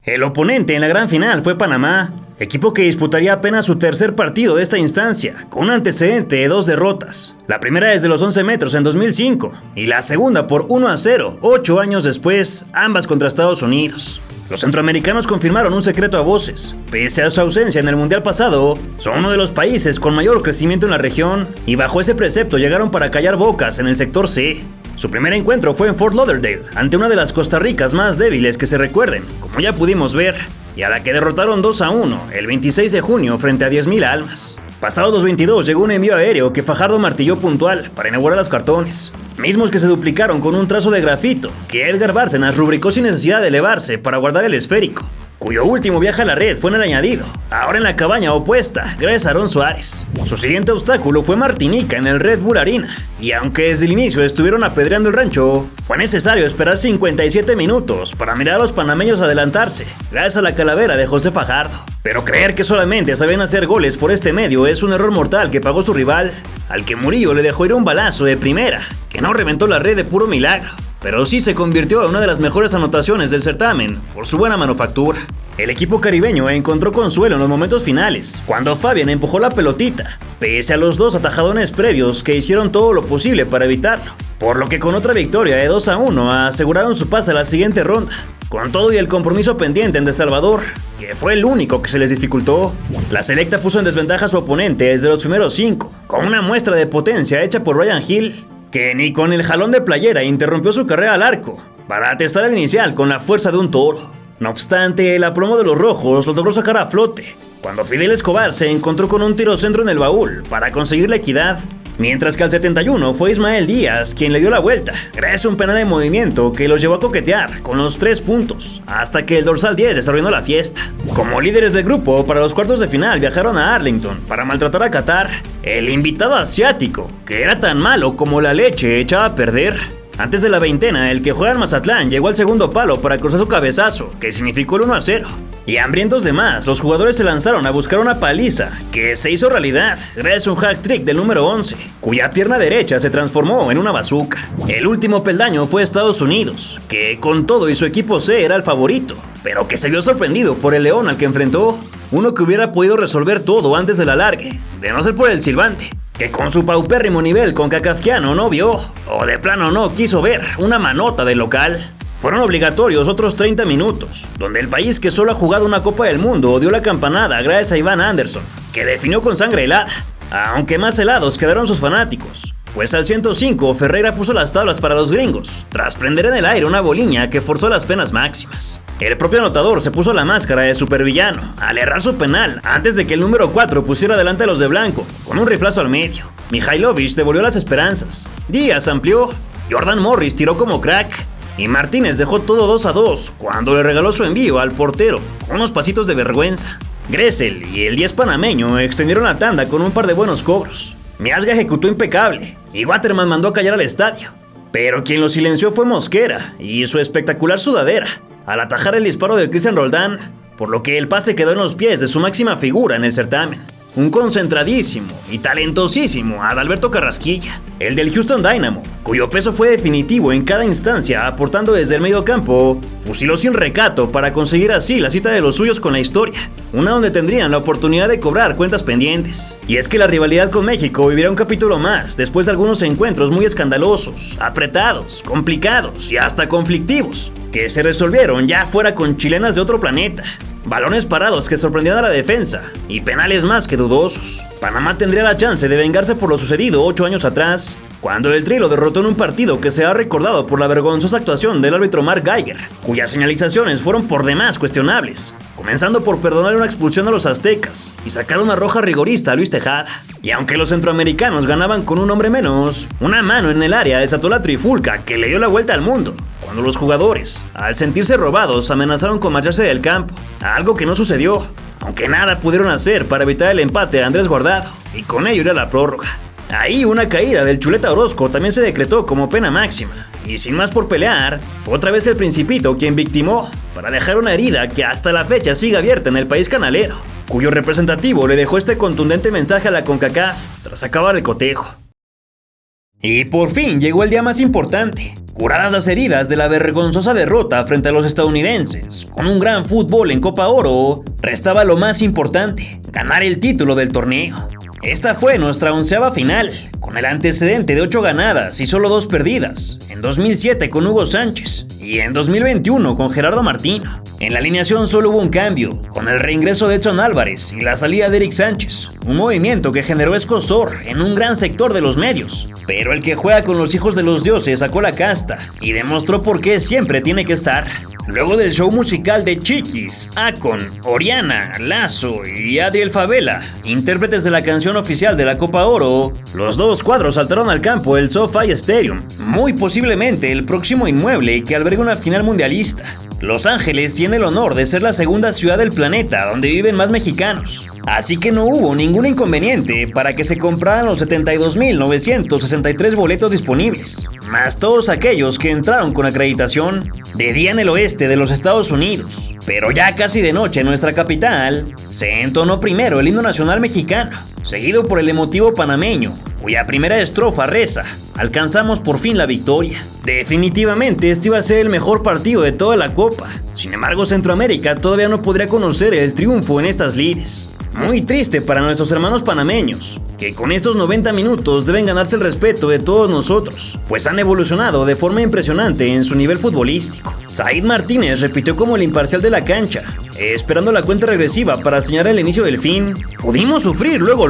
El oponente en la gran final fue Panamá, equipo que disputaría apenas su tercer partido de esta instancia, con un antecedente de 2 derrotas. La primera desde los 11 metros en 2005 y la segunda por 1-0, 8 años después, ambas contra Estados Unidos. Los centroamericanos confirmaron un secreto a voces. Pese a su ausencia en el mundial pasado, son uno de los países con mayor crecimiento en la región y bajo ese precepto llegaron para callar bocas en el sector C. Su primer encuentro fue en Fort Lauderdale, ante una de las Costa Ricas más débiles que se recuerden, como ya pudimos ver, y a la que derrotaron 2-1 el 26 de junio frente a 10,000 almas. Pasado 2022 llegó un envío aéreo que Fajardo martilló puntual para inaugurar los cartones, mismos que se duplicaron con un trazo de grafito que Edgar Bárcenas rubricó sin necesidad de elevarse para guardar el esférico, cuyo último viaje a la red fue en el añadido, ahora en la cabaña opuesta, gracias a Aarón Suárez. Su siguiente obstáculo fue Martinica en el Red Bull Arena, y aunque desde el inicio estuvieron apedreando el rancho, fue necesario esperar 57 minutos para mirar a los panameños adelantarse, gracias a la calavera de José Fajardo. Pero creer que solamente sabían hacer goles por este medio es un error mortal que pagó su rival, al que Murillo le dejó ir un balazo de primera, que no reventó la red de puro milagro, pero sí se convirtió en una de las mejores anotaciones del certamen por su buena manufactura. El equipo caribeño encontró consuelo en los momentos finales, cuando Fabián empujó la pelotita, pese a los 2 atajadones previos que hicieron todo lo posible para evitarlo, por lo que con otra victoria de 2-1 aseguraron su pase a la siguiente ronda. Con todo y el compromiso pendiente en De Salvador, que fue el único que se les dificultó, la selecta puso en desventaja a su oponente desde los primeros 5, con una muestra de potencia hecha por Ryan Hill, que ni con el jalón de playera interrumpió su carrera al arco, para atestar el inicial con la fuerza de un toro. No obstante, el aplomo de los rojos los logró sacar a flote, cuando Fidel Escobar se encontró con un tiro centro en el baúl para conseguir la equidad, mientras que al 71 fue Ismael Díaz quien le dio la vuelta, gracias a un penal de movimiento que los llevó a coquetear con los 3 puntos, hasta que el dorsal 10 desarrolló la fiesta. Como líderes del grupo, para los cuartos de final viajaron a Arlington para maltratar a Qatar, el invitado asiático, que era tan malo como la leche echaba a perder. Antes de la veintena, el que juega en Mazatlán llegó al segundo palo para cruzar su cabezazo, que significó el 1-0. Y hambrientos de más, los jugadores se lanzaron a buscar una paliza, que se hizo realidad gracias a un hack trick del número 11, cuya pierna derecha se transformó en una bazuca. El último peldaño fue Estados Unidos, que con todo y su equipo C era el favorito, pero que se vio sorprendido por el León al que enfrentó, uno que hubiera podido resolver todo antes del alargue, de no ser por el silbante, que con su paupérrimo nivel concacafquiano no vio, o de plano no quiso ver, una manota del local. Fueron obligatorios otros 30 minutos, donde el país que solo ha jugado una Copa del Mundo dio la campanada gracias a Iván Anderson, que definió con sangre helada, aunque más helados quedaron sus fanáticos, pues al 105 Ferreira puso las tablas para los gringos, tras prender en el aire una boliña que forzó las penas máximas. El propio anotador se puso la máscara de supervillano al errar su penal antes de que el número 4 pusiera delante a los de blanco, con un riflazo al medio. Mihailovic devolvió las esperanzas, Díaz amplió, Jordan Morris tiró como crack, y Martínez dejó todo 2-2 cuando le regaló su envío al portero con unos pasitos de vergüenza. Gressel y el 10 panameño extendieron la tanda con un par de buenos cobros. Miazga ejecutó impecable y Waterman mandó a callar al estadio. Pero quien lo silenció fue Mosquera y su espectacular sudadera al atajar el disparo de Cristian Roldán, por lo que el pase quedó en los pies de su máxima figura en el certamen. Un concentradísimo y talentosísimo Adalberto Carrasquilla, el del Houston Dynamo, cuyo peso fue definitivo en cada instancia, aportando desde el medio campo, fusiló sin recato para conseguir así la cita de los suyos con la historia, una donde tendrían la oportunidad de cobrar cuentas pendientes. Y es que la rivalidad con México vivirá un capítulo más después de algunos encuentros muy escandalosos, apretados, complicados y hasta conflictivos, que se resolvieron ya fuera con chilenas de otro planeta. Balones parados que sorprendían a la defensa y penales más que dudosos. Panamá tendría la chance de vengarse por lo sucedido 8 años atrás, cuando el Tri lo derrotó en un partido que se ha recordado por la vergonzosa actuación del árbitro Mark Geiger, cuyas señalizaciones fueron por demás cuestionables, comenzando por perdonar una expulsión a los aztecas y sacar una roja rigorista a Luis Tejada. Y aunque los centroamericanos ganaban con un hombre menos, una mano en el área desató la trifulca que le dio la vuelta al mundo, cuando los jugadores, al sentirse robados, amenazaron con marcharse del campo, algo que no sucedió, aunque nada pudieron hacer para evitar el empate a Andrés Guardado, y con ello ir a la prórroga. Ahí una caída del Chuleta Orozco también se decretó como pena máxima, y sin más por pelear, fue otra vez el Principito quien victimó, para dejar una herida que hasta la fecha sigue abierta en el país canalero, cuyo representativo le dejó este contundente mensaje a la CONCACAF tras acabar el cotejo. Y por fin llegó el día más importante. Curadas las heridas de la vergonzosa derrota frente a los estadounidenses, con un gran fútbol en Copa Oro, restaba lo más importante, ganar el título del torneo. Esta fue nuestra 11ª final, con el antecedente de 8 ganadas y solo 2 perdidas, en 2007 con Hugo Sánchez y en 2021 con Gerardo Martino. En la alineación solo hubo un cambio, con el reingreso de Edson Álvarez y la salida de Eric Sánchez, un movimiento que generó escozor en un gran sector de los medios. Pero el que juega con los hijos de los dioses sacó la casta y demostró por qué siempre tiene que estar. Luego del show musical de Chiquis, Akon, Oriana, Lazo y Adriel Favela, intérpretes de la canción oficial de la Copa Oro, los dos cuadros saltaron al campo el SoFi Stadium, muy posiblemente el próximo inmueble que alberga una final mundialista. Los Ángeles tiene el honor de ser la segunda ciudad del planeta donde viven más mexicanos, así que no hubo ningún inconveniente para que se compraran los 72.963 boletos disponibles, más todos aquellos que entraron con acreditación. De día en el oeste de los Estados Unidos, pero ya casi de noche en nuestra capital, se entonó primero el himno nacional mexicano, seguido por el emotivo panameño, cuya primera estrofa reza: alcanzamos por fin la victoria. Definitivamente este iba a ser el mejor partido de toda la Copa. Sin embargo, Centroamérica todavía no podría conocer el triunfo en estas lides. Muy triste para nuestros hermanos panameños, que con estos 90 minutos deben ganarse el respeto de todos nosotros, pues han evolucionado de forma impresionante en su nivel futbolístico. Said Martínez repitió como el imparcial de la cancha, esperando la cuenta regresiva para señalar el inicio del fin, pudimos sufrir luego.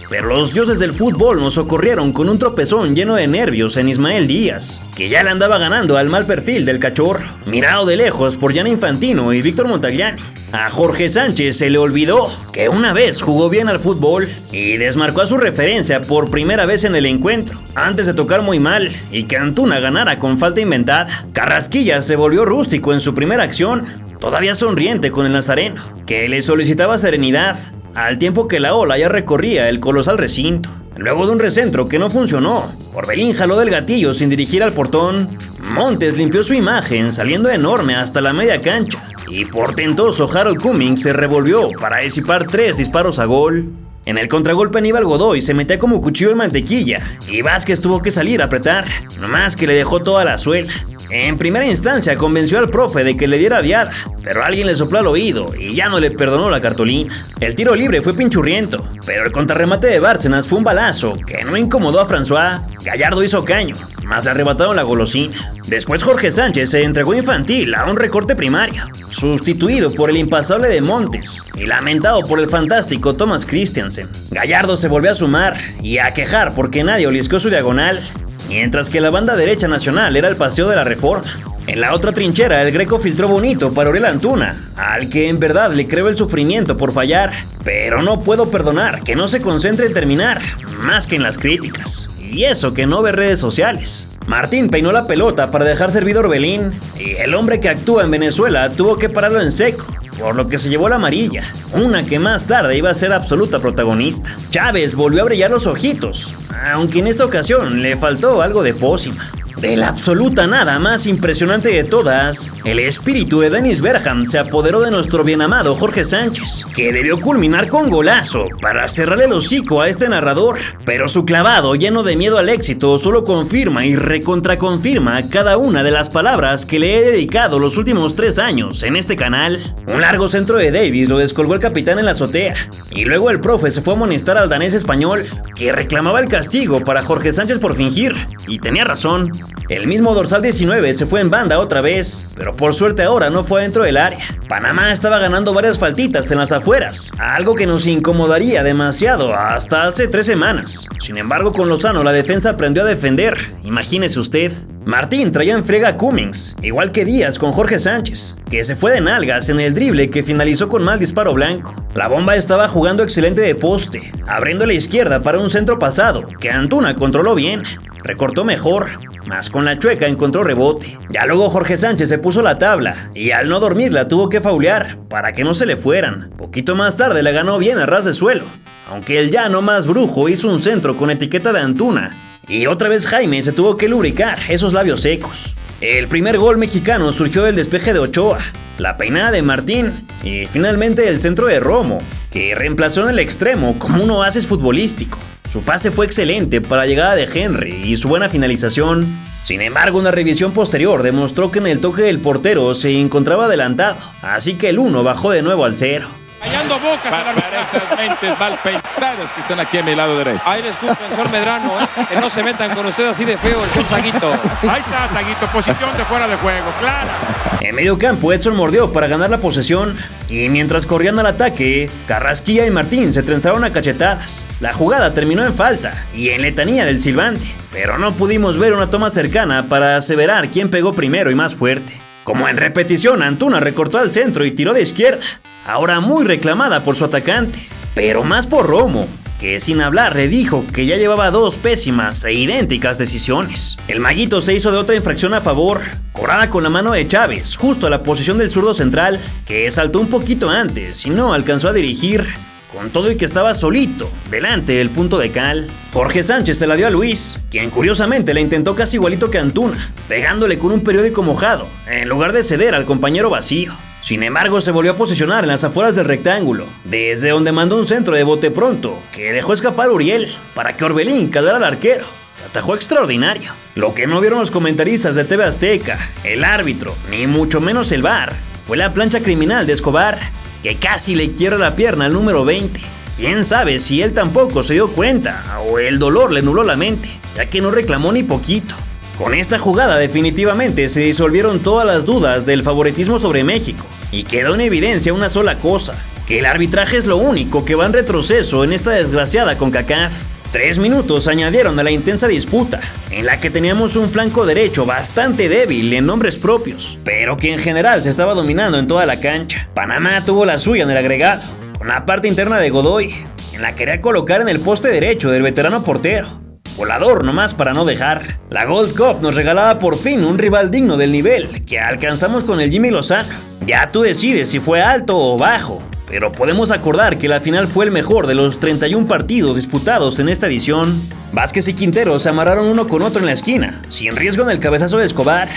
Pero los dioses del fútbol nos socorrieron con un tropezón lleno de nervios en Ismael Díaz, que ya le andaba ganando al mal perfil del cachorro, mirado de lejos por Gianni Infantino y Víctor Montagliani. A Jorge Sánchez se le olvidó que una vez jugó bien al fútbol y desmarcó a su referencia por primera vez en el encuentro, antes de tocar muy mal y que Antuna ganara con falta inventada. Carrasquilla se volvió rústico en su primera acción, todavía sonriente con el nazareno, que le solicitaba serenidad, al tiempo que la ola ya recorría el colosal recinto. Luego de un recentro que no funcionó, Orbelín jaló del gatillo sin dirigir al portón. Montes limpió su imagen saliendo enorme hasta la media cancha y portentoso Harold Cummings se revolvió para disipar 3 disparos a gol. En el contragolpe Aníbal Godoy se metía como cuchillo en mantequilla y Vázquez tuvo que salir a apretar, nomás que le dejó toda la suela. En primera instancia convenció al profe de que le diera viada, pero alguien le sopló al oído y ya no le perdonó la cartulina. El tiro libre fue pinchurriento, pero el contrarremate de Bárcenas fue un balazo que no incomodó a François. Gallardo hizo caño, mas le arrebataron la golosina. Después Jorge Sánchez se entregó infantil a un recorte primario, sustituido por el impasable de Montes y lamentado por el fantástico Thomas Christiansen. Gallardo se volvió a sumar y a quejar porque nadie oliscó su diagonal, mientras que la banda derecha nacional era el paseo de la Reforma. En la otra trinchera el Greco filtró bonito para Uriel Antuna, al que en verdad le creo el sufrimiento por fallar, pero no puedo perdonar que no se concentre en terminar, más que en las críticas, y eso que no ve redes sociales. Martín peinó la pelota para dejar servido a Orbelín, y el hombre que actúa en Venezuela tuvo que pararlo en seco, por lo que se llevó la amarilla, una que más tarde iba a ser absoluta protagonista. Chávez volvió a brillar los ojitos, aunque en esta ocasión le faltó algo de pócima. De la absoluta nada más impresionante de todas, el espíritu de Dennis Bergkamp se apoderó de nuestro bien amado Jorge Sánchez, que debió culminar con golazo para cerrarle el hocico a este narrador, pero su clavado lleno de miedo al éxito solo confirma y recontraconfirma cada una de las palabras que le he dedicado los últimos 3 años en este canal. Un largo centro de Davis lo descolgó el capitán en la azotea, y luego el profe se fue a amonestar al danés español, que reclamaba el castigo para Jorge Sánchez por fingir, y tenía razón. El mismo dorsal 19 se fue en banda otra vez, pero por suerte ahora no fue dentro del área. Panamá estaba ganando varias faltitas en las afueras, algo que nos incomodaría demasiado hasta hace 3 semanas. Sin embargo, con Lozano la defensa aprendió a defender, imagínese usted. Martín traía en frega a Cummings, igual que Díaz con Jorge Sánchez, que se fue de nalgas en el drible que finalizó con mal disparo blanco. La bomba estaba jugando excelente de poste, abriendo a la izquierda para un centro pasado, que Antuna controló bien, recortó mejor, mas con la chueca encontró rebote. Ya luego Jorge Sánchez se puso la tabla, y al no dormirla tuvo que faulear, para que no se le fueran. Poquito más tarde la ganó bien a ras de suelo, aunque el ya no más brujo hizo un centro con etiqueta de Antuna, y otra vez Jaime se tuvo que lubricar esos labios secos. El primer gol mexicano surgió del despeje de Ochoa, la peinada de Martín y finalmente el centro de Romo, que reemplazó en el extremo como un oasis futbolístico. Su pase fue excelente para la llegada de Henry y su buena finalización. Sin embargo, una revisión posterior demostró que en el toque del portero se encontraba adelantado, así que el 1 bajó de nuevo al 0. Callando bocas para esas mentes mal pensadas que están aquí a mi lado derecho. Ahí les culpa el señor Medrano, que no se metan con ustedes así de feo, el señor Saguito. Ahí está, Saguito, posición de fuera de juego, claro. En medio campo, Edson mordió para ganar la posesión, y mientras corrían al ataque, Carrasquilla y Martín se trenzaron a cachetadas. La jugada terminó en falta y en letanía del silbante, pero no pudimos ver una toma cercana para aseverar quién pegó primero y más fuerte. Como en repetición, Antuna recortó al centro y tiró de izquierda, ahora muy reclamada por su atacante, pero más por Romo, que sin hablar le dijo que ya llevaba 2 pésimas e idénticas decisiones. El maguito se hizo de otra infracción a favor, cobrada con la mano de Chávez, justo a la posición del zurdo central, que saltó un poquito antes y no alcanzó a dirigir, con todo y que estaba solito, delante del punto de cal. Jorge Sánchez se la dio a Luis, quien curiosamente la intentó casi igualito que Antuna, pegándole con un periódico mojado, en lugar de ceder al compañero vacío. Sin embargo, se volvió a posicionar en las afueras del rectángulo, desde donde mandó un centro de bote pronto, que dejó escapar a Uriel, para que Orbelín calara al arquero. Atajó extraordinario. Lo que no vieron los comentaristas de TV Azteca, el árbitro, ni mucho menos el VAR, fue la plancha criminal de Escobar, que casi le quiebra la pierna al número 20. Quién sabe si él tampoco se dio cuenta, o el dolor le nubló la mente, ya que no reclamó ni poquito. Con esta jugada definitivamente se disolvieron todas las dudas del favoritismo sobre México, y quedó en evidencia una sola cosa, que el arbitraje es lo único que va en retroceso en esta desgraciada CONCACAF. 3 minutos añadieron a la intensa disputa, en la que teníamos un flanco derecho bastante débil en nombres propios, pero que en general se estaba dominando en toda la cancha. Panamá tuvo la suya en el agregado, con la parte interna de Godoy, en la quería colocar en el poste derecho del veterano portero. Volador nomás para no dejar. La Gold Cup nos regalaba por fin un rival digno del nivel que alcanzamos con el Jimmy Lozano. Ya tú decides si fue alto o bajo, pero podemos acordar que la final fue el mejor de los 31 partidos disputados en esta edición. Vázquez y Quintero se amarraron uno con otro en la esquina, sin riesgo en el cabezazo de Escobar.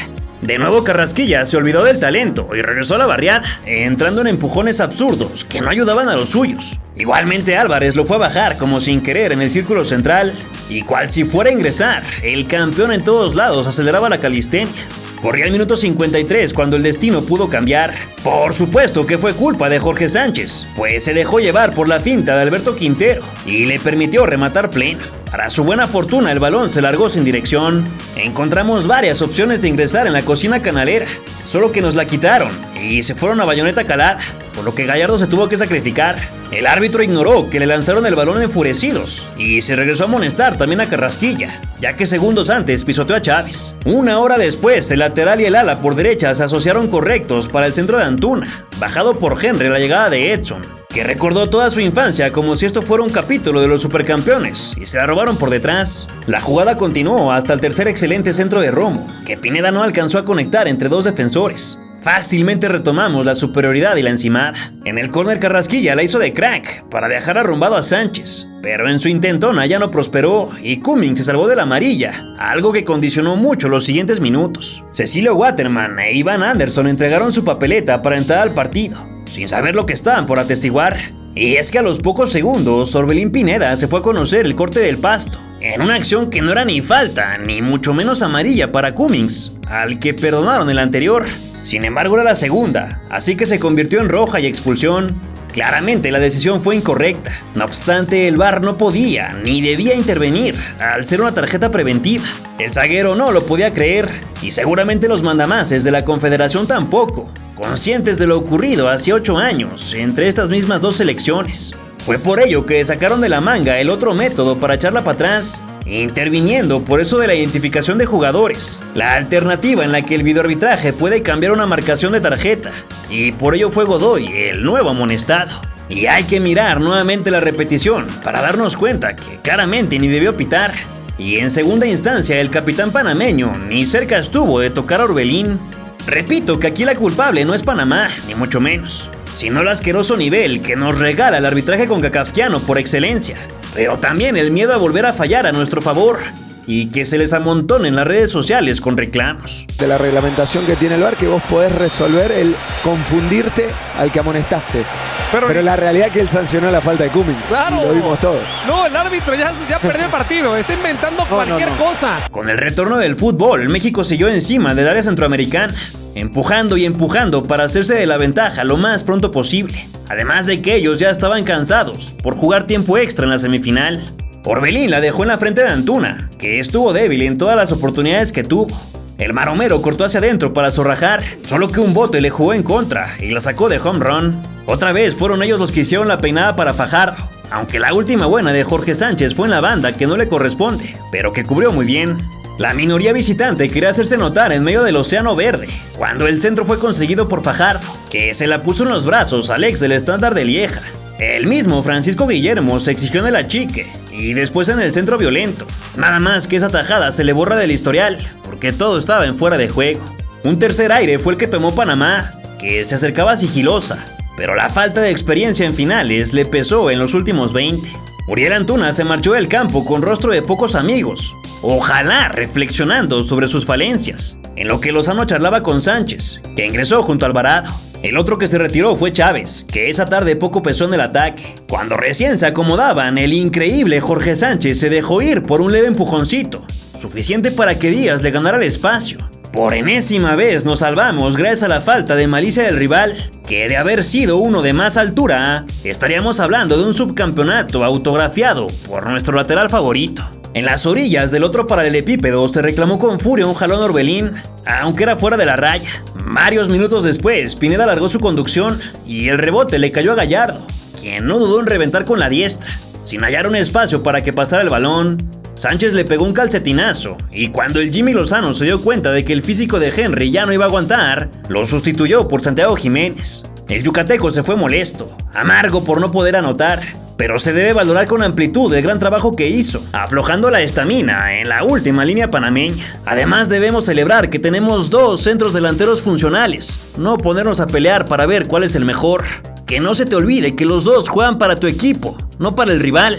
De nuevo Carrasquilla se olvidó del talento y regresó a la barriada, entrando en empujones absurdos que no ayudaban a los suyos. Igualmente Álvarez lo fue a bajar como sin querer en el círculo central, y cual si fuera a ingresar, el campeón en todos lados aceleraba la calistenia. Corría el minuto 53 cuando el destino pudo cambiar. Por supuesto que fue culpa de Jorge Sánchez, pues se dejó llevar por la finta de Alberto Quintero y le permitió rematar pleno. Para su buena fortuna el balón se largó sin dirección. Encontramos varias opciones de ingresar en la cocina canalera, solo que nos la quitaron y se fueron a bayoneta calada, por lo que Gallardo se tuvo que sacrificar. El árbitro ignoró que le lanzaron el balón enfurecidos y se regresó a amonestar también a Carrasquilla, ya que segundos antes pisoteó a Chávez. Una hora después, el lateral y el ala por derecha se asociaron correctos para el centro de Antuna, bajado por Henry a la llegada de Edson, que recordó toda su infancia como si esto fuera un capítulo de los supercampeones, y se la robaron por detrás. La jugada continuó hasta el tercer excelente centro de Romo, que Pineda no alcanzó a conectar entre dos defensores. Fácilmente retomamos la superioridad y la encimada. En el córner Carrasquilla la hizo de crack para dejar arrumbado a Sánchez, pero en su intentona ya no prosperó y Cummings se salvó de la amarilla, algo que condicionó mucho los siguientes minutos. Cecilio Waterman e Iván Anderson entregaron su papeleta para entrar al partido, sin saber lo que estaban por atestiguar. Y es que a los pocos segundos, Orbelín Pineda se fue a conocer el corte del pasto, en una acción que no era ni falta, ni mucho menos amarilla para Cummings, al que perdonaron el anterior. Sin embargo era la segunda, así que se convirtió en roja y expulsión. Claramente la decisión fue incorrecta. No obstante, el VAR no podía ni debía intervenir al ser una tarjeta preventiva. El zaguero no lo podía creer y seguramente los mandamases de la Confederación tampoco, conscientes de lo ocurrido hace 8 años entre estas mismas dos selecciones. Fue por ello que sacaron de la manga el otro método para echarla para atrás, interviniendo por eso de la identificación de jugadores, la alternativa en la que el videoarbitraje puede cambiar una marcación de tarjeta, y por ello fue Godoy el nuevo amonestado. Y hay que mirar nuevamente la repetición para darnos cuenta que claramente ni debió pitar, y en segunda instancia el capitán panameño ni cerca estuvo de tocar a Orbelín. Repito que aquí la culpable no es Panamá, ni mucho menos, sino el asqueroso nivel que nos regala el arbitraje concacafquiano por excelencia, pero también el miedo a volver a fallar a nuestro favor y que se les amontonen las redes sociales con reclamos. De la reglamentación que tiene el VAR, que vos podés resolver el confundirte al que amonestaste. Pero la realidad es que él sancionó la falta de Cummings. ¡Claro! Y lo vimos todo. No, el árbitro ya perdió el partido. Está inventando cualquier cosa. Con el retorno del fútbol, México siguió encima del área centroamericana, empujando y empujando para hacerse de la ventaja lo más pronto posible. Además de que ellos ya estaban cansados por jugar tiempo extra en la semifinal. Orbelín la dejó en la frente de Antuna, que estuvo débil en todas las oportunidades que tuvo. El maromero cortó hacia adentro para zorrajar, solo que un bote le jugó en contra y la sacó de home run. Otra vez fueron ellos los que hicieron la peinada para Fajardo, aunque la última buena de Jorge Sánchez fue en la banda que no le corresponde, pero que cubrió muy bien. La minoría visitante quería hacerse notar en medio del Océano Verde, cuando el centro fue conseguido por Fajardo, que se la puso en los brazos al ex del Estándar de Lieja. El mismo Francisco Guillermo se exigió en el achique y después en el centro violento. Nada más que esa tajada se le borra del historial, porque todo estaba en fuera de juego. Un tercer aire fue el que tomó Panamá, que se acercaba sigilosa, pero la falta de experiencia en finales le pesó en los últimos 20. Uriel Antuna se marchó del campo con rostro de pocos amigos, ojalá reflexionando sobre sus falencias, en lo que Lozano charlaba con Sánchez, que ingresó junto a Alvarado. El otro que se retiró fue Chávez, que esa tarde poco pesó en el ataque. Cuando recién se acomodaban, el increíble Jorge Sánchez se dejó ir por un leve empujoncito, suficiente para que Díaz le ganara el espacio. Por enésima vez nos salvamos gracias a la falta de malicia del rival, que de haber sido uno de más altura, estaríamos hablando de un subcampeonato autografiado por nuestro lateral favorito. En las orillas del otro paralelepípedo se reclamó con furia un jalón a Orbelín, aunque era fuera de la raya. Varios minutos después, Pineda alargó su conducción y el rebote le cayó a Gallardo, quien no dudó en reventar con la diestra. Sin hallar un espacio para que pasara el balón, Sánchez le pegó un calcetinazo y cuando el Jimmy Lozano se dio cuenta de que el físico de Henry ya no iba a aguantar, lo sustituyó por Santiago Jiménez. El yucateco se fue molesto, amargo por no poder anotar, pero se debe valorar con amplitud el gran trabajo que hizo, aflojando la estamina en la última línea panameña. Además debemos celebrar que tenemos 2 centros delanteros funcionales, no ponernos a pelear para ver cuál es el mejor. Que no se te olvide que los 2 juegan para tu equipo, no para el rival.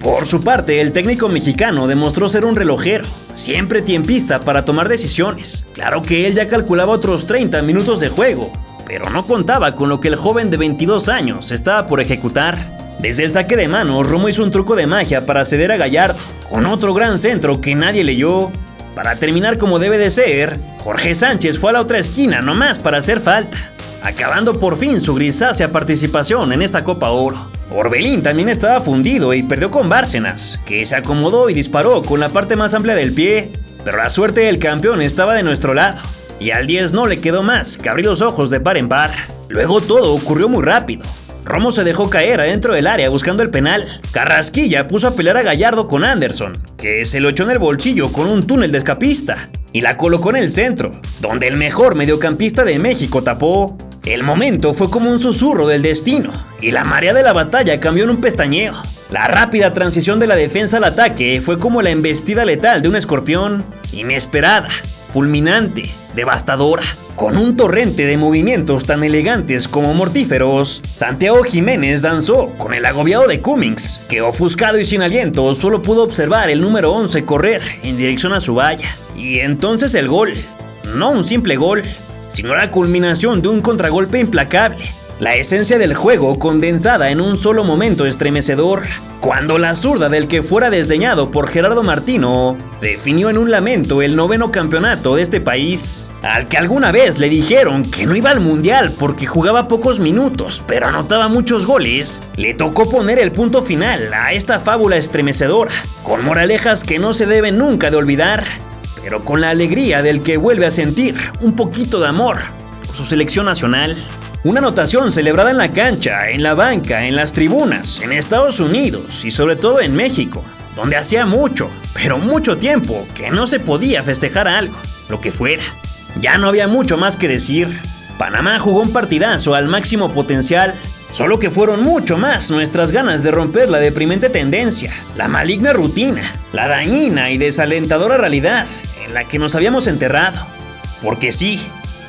Por su parte, el técnico mexicano demostró ser un relojero, siempre tiempista para tomar decisiones. Claro que él ya calculaba otros 30 minutos de juego, pero no contaba con lo que el joven de 22 años estaba por ejecutar. Desde el saque de mano, Romo hizo un truco de magia para ceder a Gallardo, con otro gran centro que nadie leyó. Para terminar como debe de ser, Jorge Sánchez fue a la otra esquina nomás para hacer falta, acabando por fin su grisácea participación en esta Copa Oro. Orbelín también estaba fundido y perdió con Bárcenas, que se acomodó y disparó con la parte más amplia del pie, pero la suerte del campeón estaba de nuestro lado, y al 10 no le quedó más que abrir los ojos de par en par. Luego todo ocurrió muy rápido. Romo se dejó caer adentro del área buscando el penal. Carrasquilla puso a pelear a Gallardo con Anderson, que se lo echó en el bolsillo con un túnel de escapista, y la colocó en el centro, donde el mejor mediocampista de México tapó. El momento fue como un susurro del destino, y la marea de la batalla cambió en un pestañeo. La rápida transición de la defensa al ataque fue como la embestida letal de un escorpión, inesperada, fulminante, devastadora. Con un torrente de movimientos tan elegantes como mortíferos, Santiago Jiménez danzó con el agobiado de Cummings, que ofuscado y sin aliento solo pudo observar el número 11 correr en dirección a su valla. Y entonces el gol, no un simple gol, sino la culminación de un contragolpe implacable. La esencia del juego condensada en un solo momento estremecedor, cuando la zurda del que fuera desdeñado por Gerardo Martino definió en un lamento el 9º campeonato de este país, al que alguna vez le dijeron que no iba al mundial porque jugaba pocos minutos pero anotaba muchos goles. Le tocó poner el punto final a esta fábula estremecedora, con moralejas que no se deben nunca de olvidar, pero con la alegría del que vuelve a sentir un poquito de amor por su selección nacional. Una anotación celebrada en la cancha, en la banca, en las tribunas, en Estados Unidos y sobre todo en México, donde hacía mucho, pero mucho tiempo que no se podía festejar algo, lo que fuera. Ya no había mucho más que decir. Panamá jugó un partidazo al máximo potencial, solo que fueron mucho más nuestras ganas de romper la deprimente tendencia, la maligna rutina, la dañina y desalentadora realidad en la que nos habíamos enterrado. Porque sí,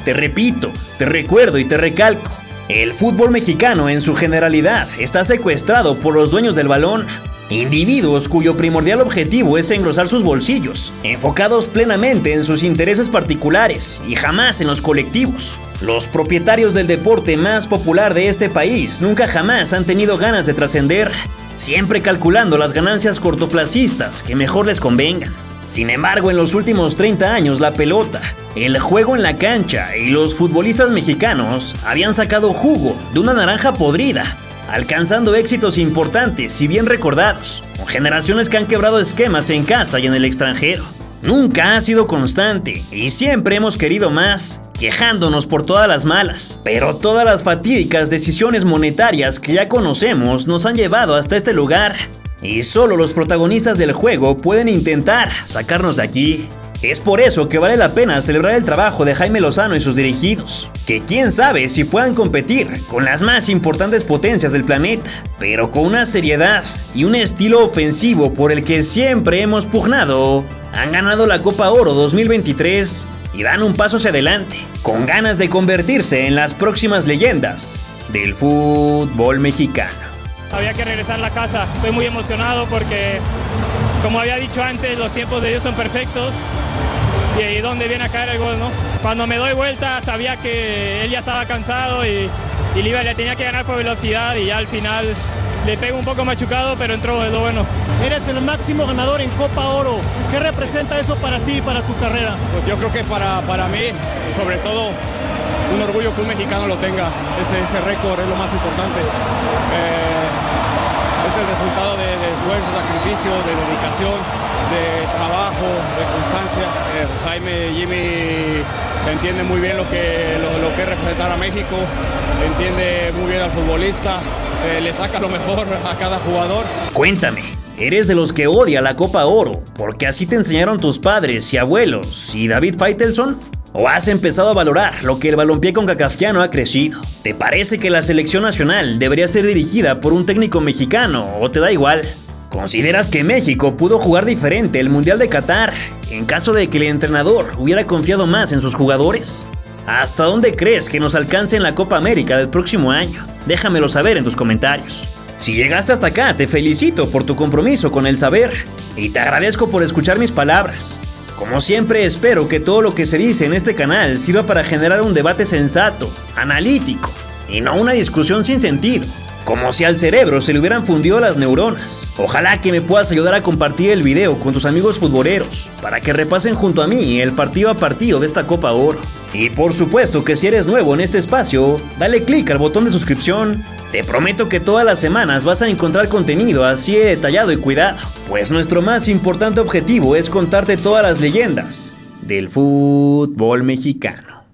te repito, te recuerdo y te recalco, el fútbol mexicano en su generalidad está secuestrado por los dueños del balón, individuos cuyo primordial objetivo es engrosar sus bolsillos, enfocados plenamente en sus intereses particulares y jamás en los colectivos. Los propietarios del deporte más popular de este país nunca jamás han tenido ganas de trascender, siempre calculando las ganancias cortoplacistas que mejor les convengan. Sin embargo, en los últimos 30 años la pelota, el juego en la cancha y los futbolistas mexicanos habían sacado jugo de una naranja podrida, alcanzando éxitos importantes y bien recordados, con generaciones que han quebrado esquemas en casa y en el extranjero. Nunca ha sido constante y siempre hemos querido más, quejándonos por todas las malas. Pero todas las fatídicas decisiones monetarias que ya conocemos nos han llevado hasta este lugar. Y solo los protagonistas del juego pueden intentar sacarnos de aquí. Es por eso que vale la pena celebrar el trabajo de Jaime Lozano y sus dirigidos, que quién sabe si puedan competir con las más importantes potencias del planeta, pero con una seriedad y un estilo ofensivo por el que siempre hemos pugnado. Han ganado la Copa Oro 2023 y dan un paso hacia adelante, con ganas de convertirse en las próximas leyendas del fútbol mexicano. Había que regresar a la casa, estoy muy emocionado porque, como había dicho antes, los tiempos de Dios son perfectos y ahí donde viene a caer el gol, ¿no? Cuando me doy vuelta sabía que él ya estaba cansado y le tenía que ganar por velocidad y ya al final le pego un poco machucado, pero entró, es lo bueno. Eres el máximo ganador en Copa Oro. ¿Qué representa eso para ti y para tu carrera? Pues yo creo que para mí, sobre todo, un orgullo que un mexicano lo tenga. Ese récord es lo más importante. es el resultado de esfuerzo, sacrificio, de dedicación, de trabajo, de constancia. Jaime, Jimmy entiende muy bien lo que es representar a México, entiende muy bien al futbolista, le saca lo mejor a cada jugador. Cuéntame, ¿eres de los que odia la Copa Oro porque así te enseñaron tus padres y abuelos y David Faitelson? ¿O has empezado a valorar lo que el balompié concacaftiano ha crecido? ¿Te parece que la selección nacional debería ser dirigida por un técnico mexicano o te da igual? ¿Consideras que México pudo jugar diferente el Mundial de Qatar en caso de que el entrenador hubiera confiado más en sus jugadores? ¿Hasta dónde crees que nos alcance en la Copa América del próximo año? Déjamelo saber en tus comentarios. Si llegaste hasta acá, te felicito por tu compromiso con el saber y te agradezco por escuchar mis palabras. Como siempre, espero que todo lo que se dice en este canal sirva para generar un debate sensato, analítico y no una discusión sin sentido, como si al cerebro se le hubieran fundido las neuronas. Ojalá que me puedas ayudar a compartir el video con tus amigos futboleros para que repasen junto a mí el partido a partido de esta Copa Oro. Y por supuesto que si eres nuevo en este espacio, dale click al botón de suscripción. Te prometo que todas las semanas vas a encontrar contenido así de detallado y cuidado, pues nuestro más importante objetivo es contarte todas las leyendas del fútbol mexicano.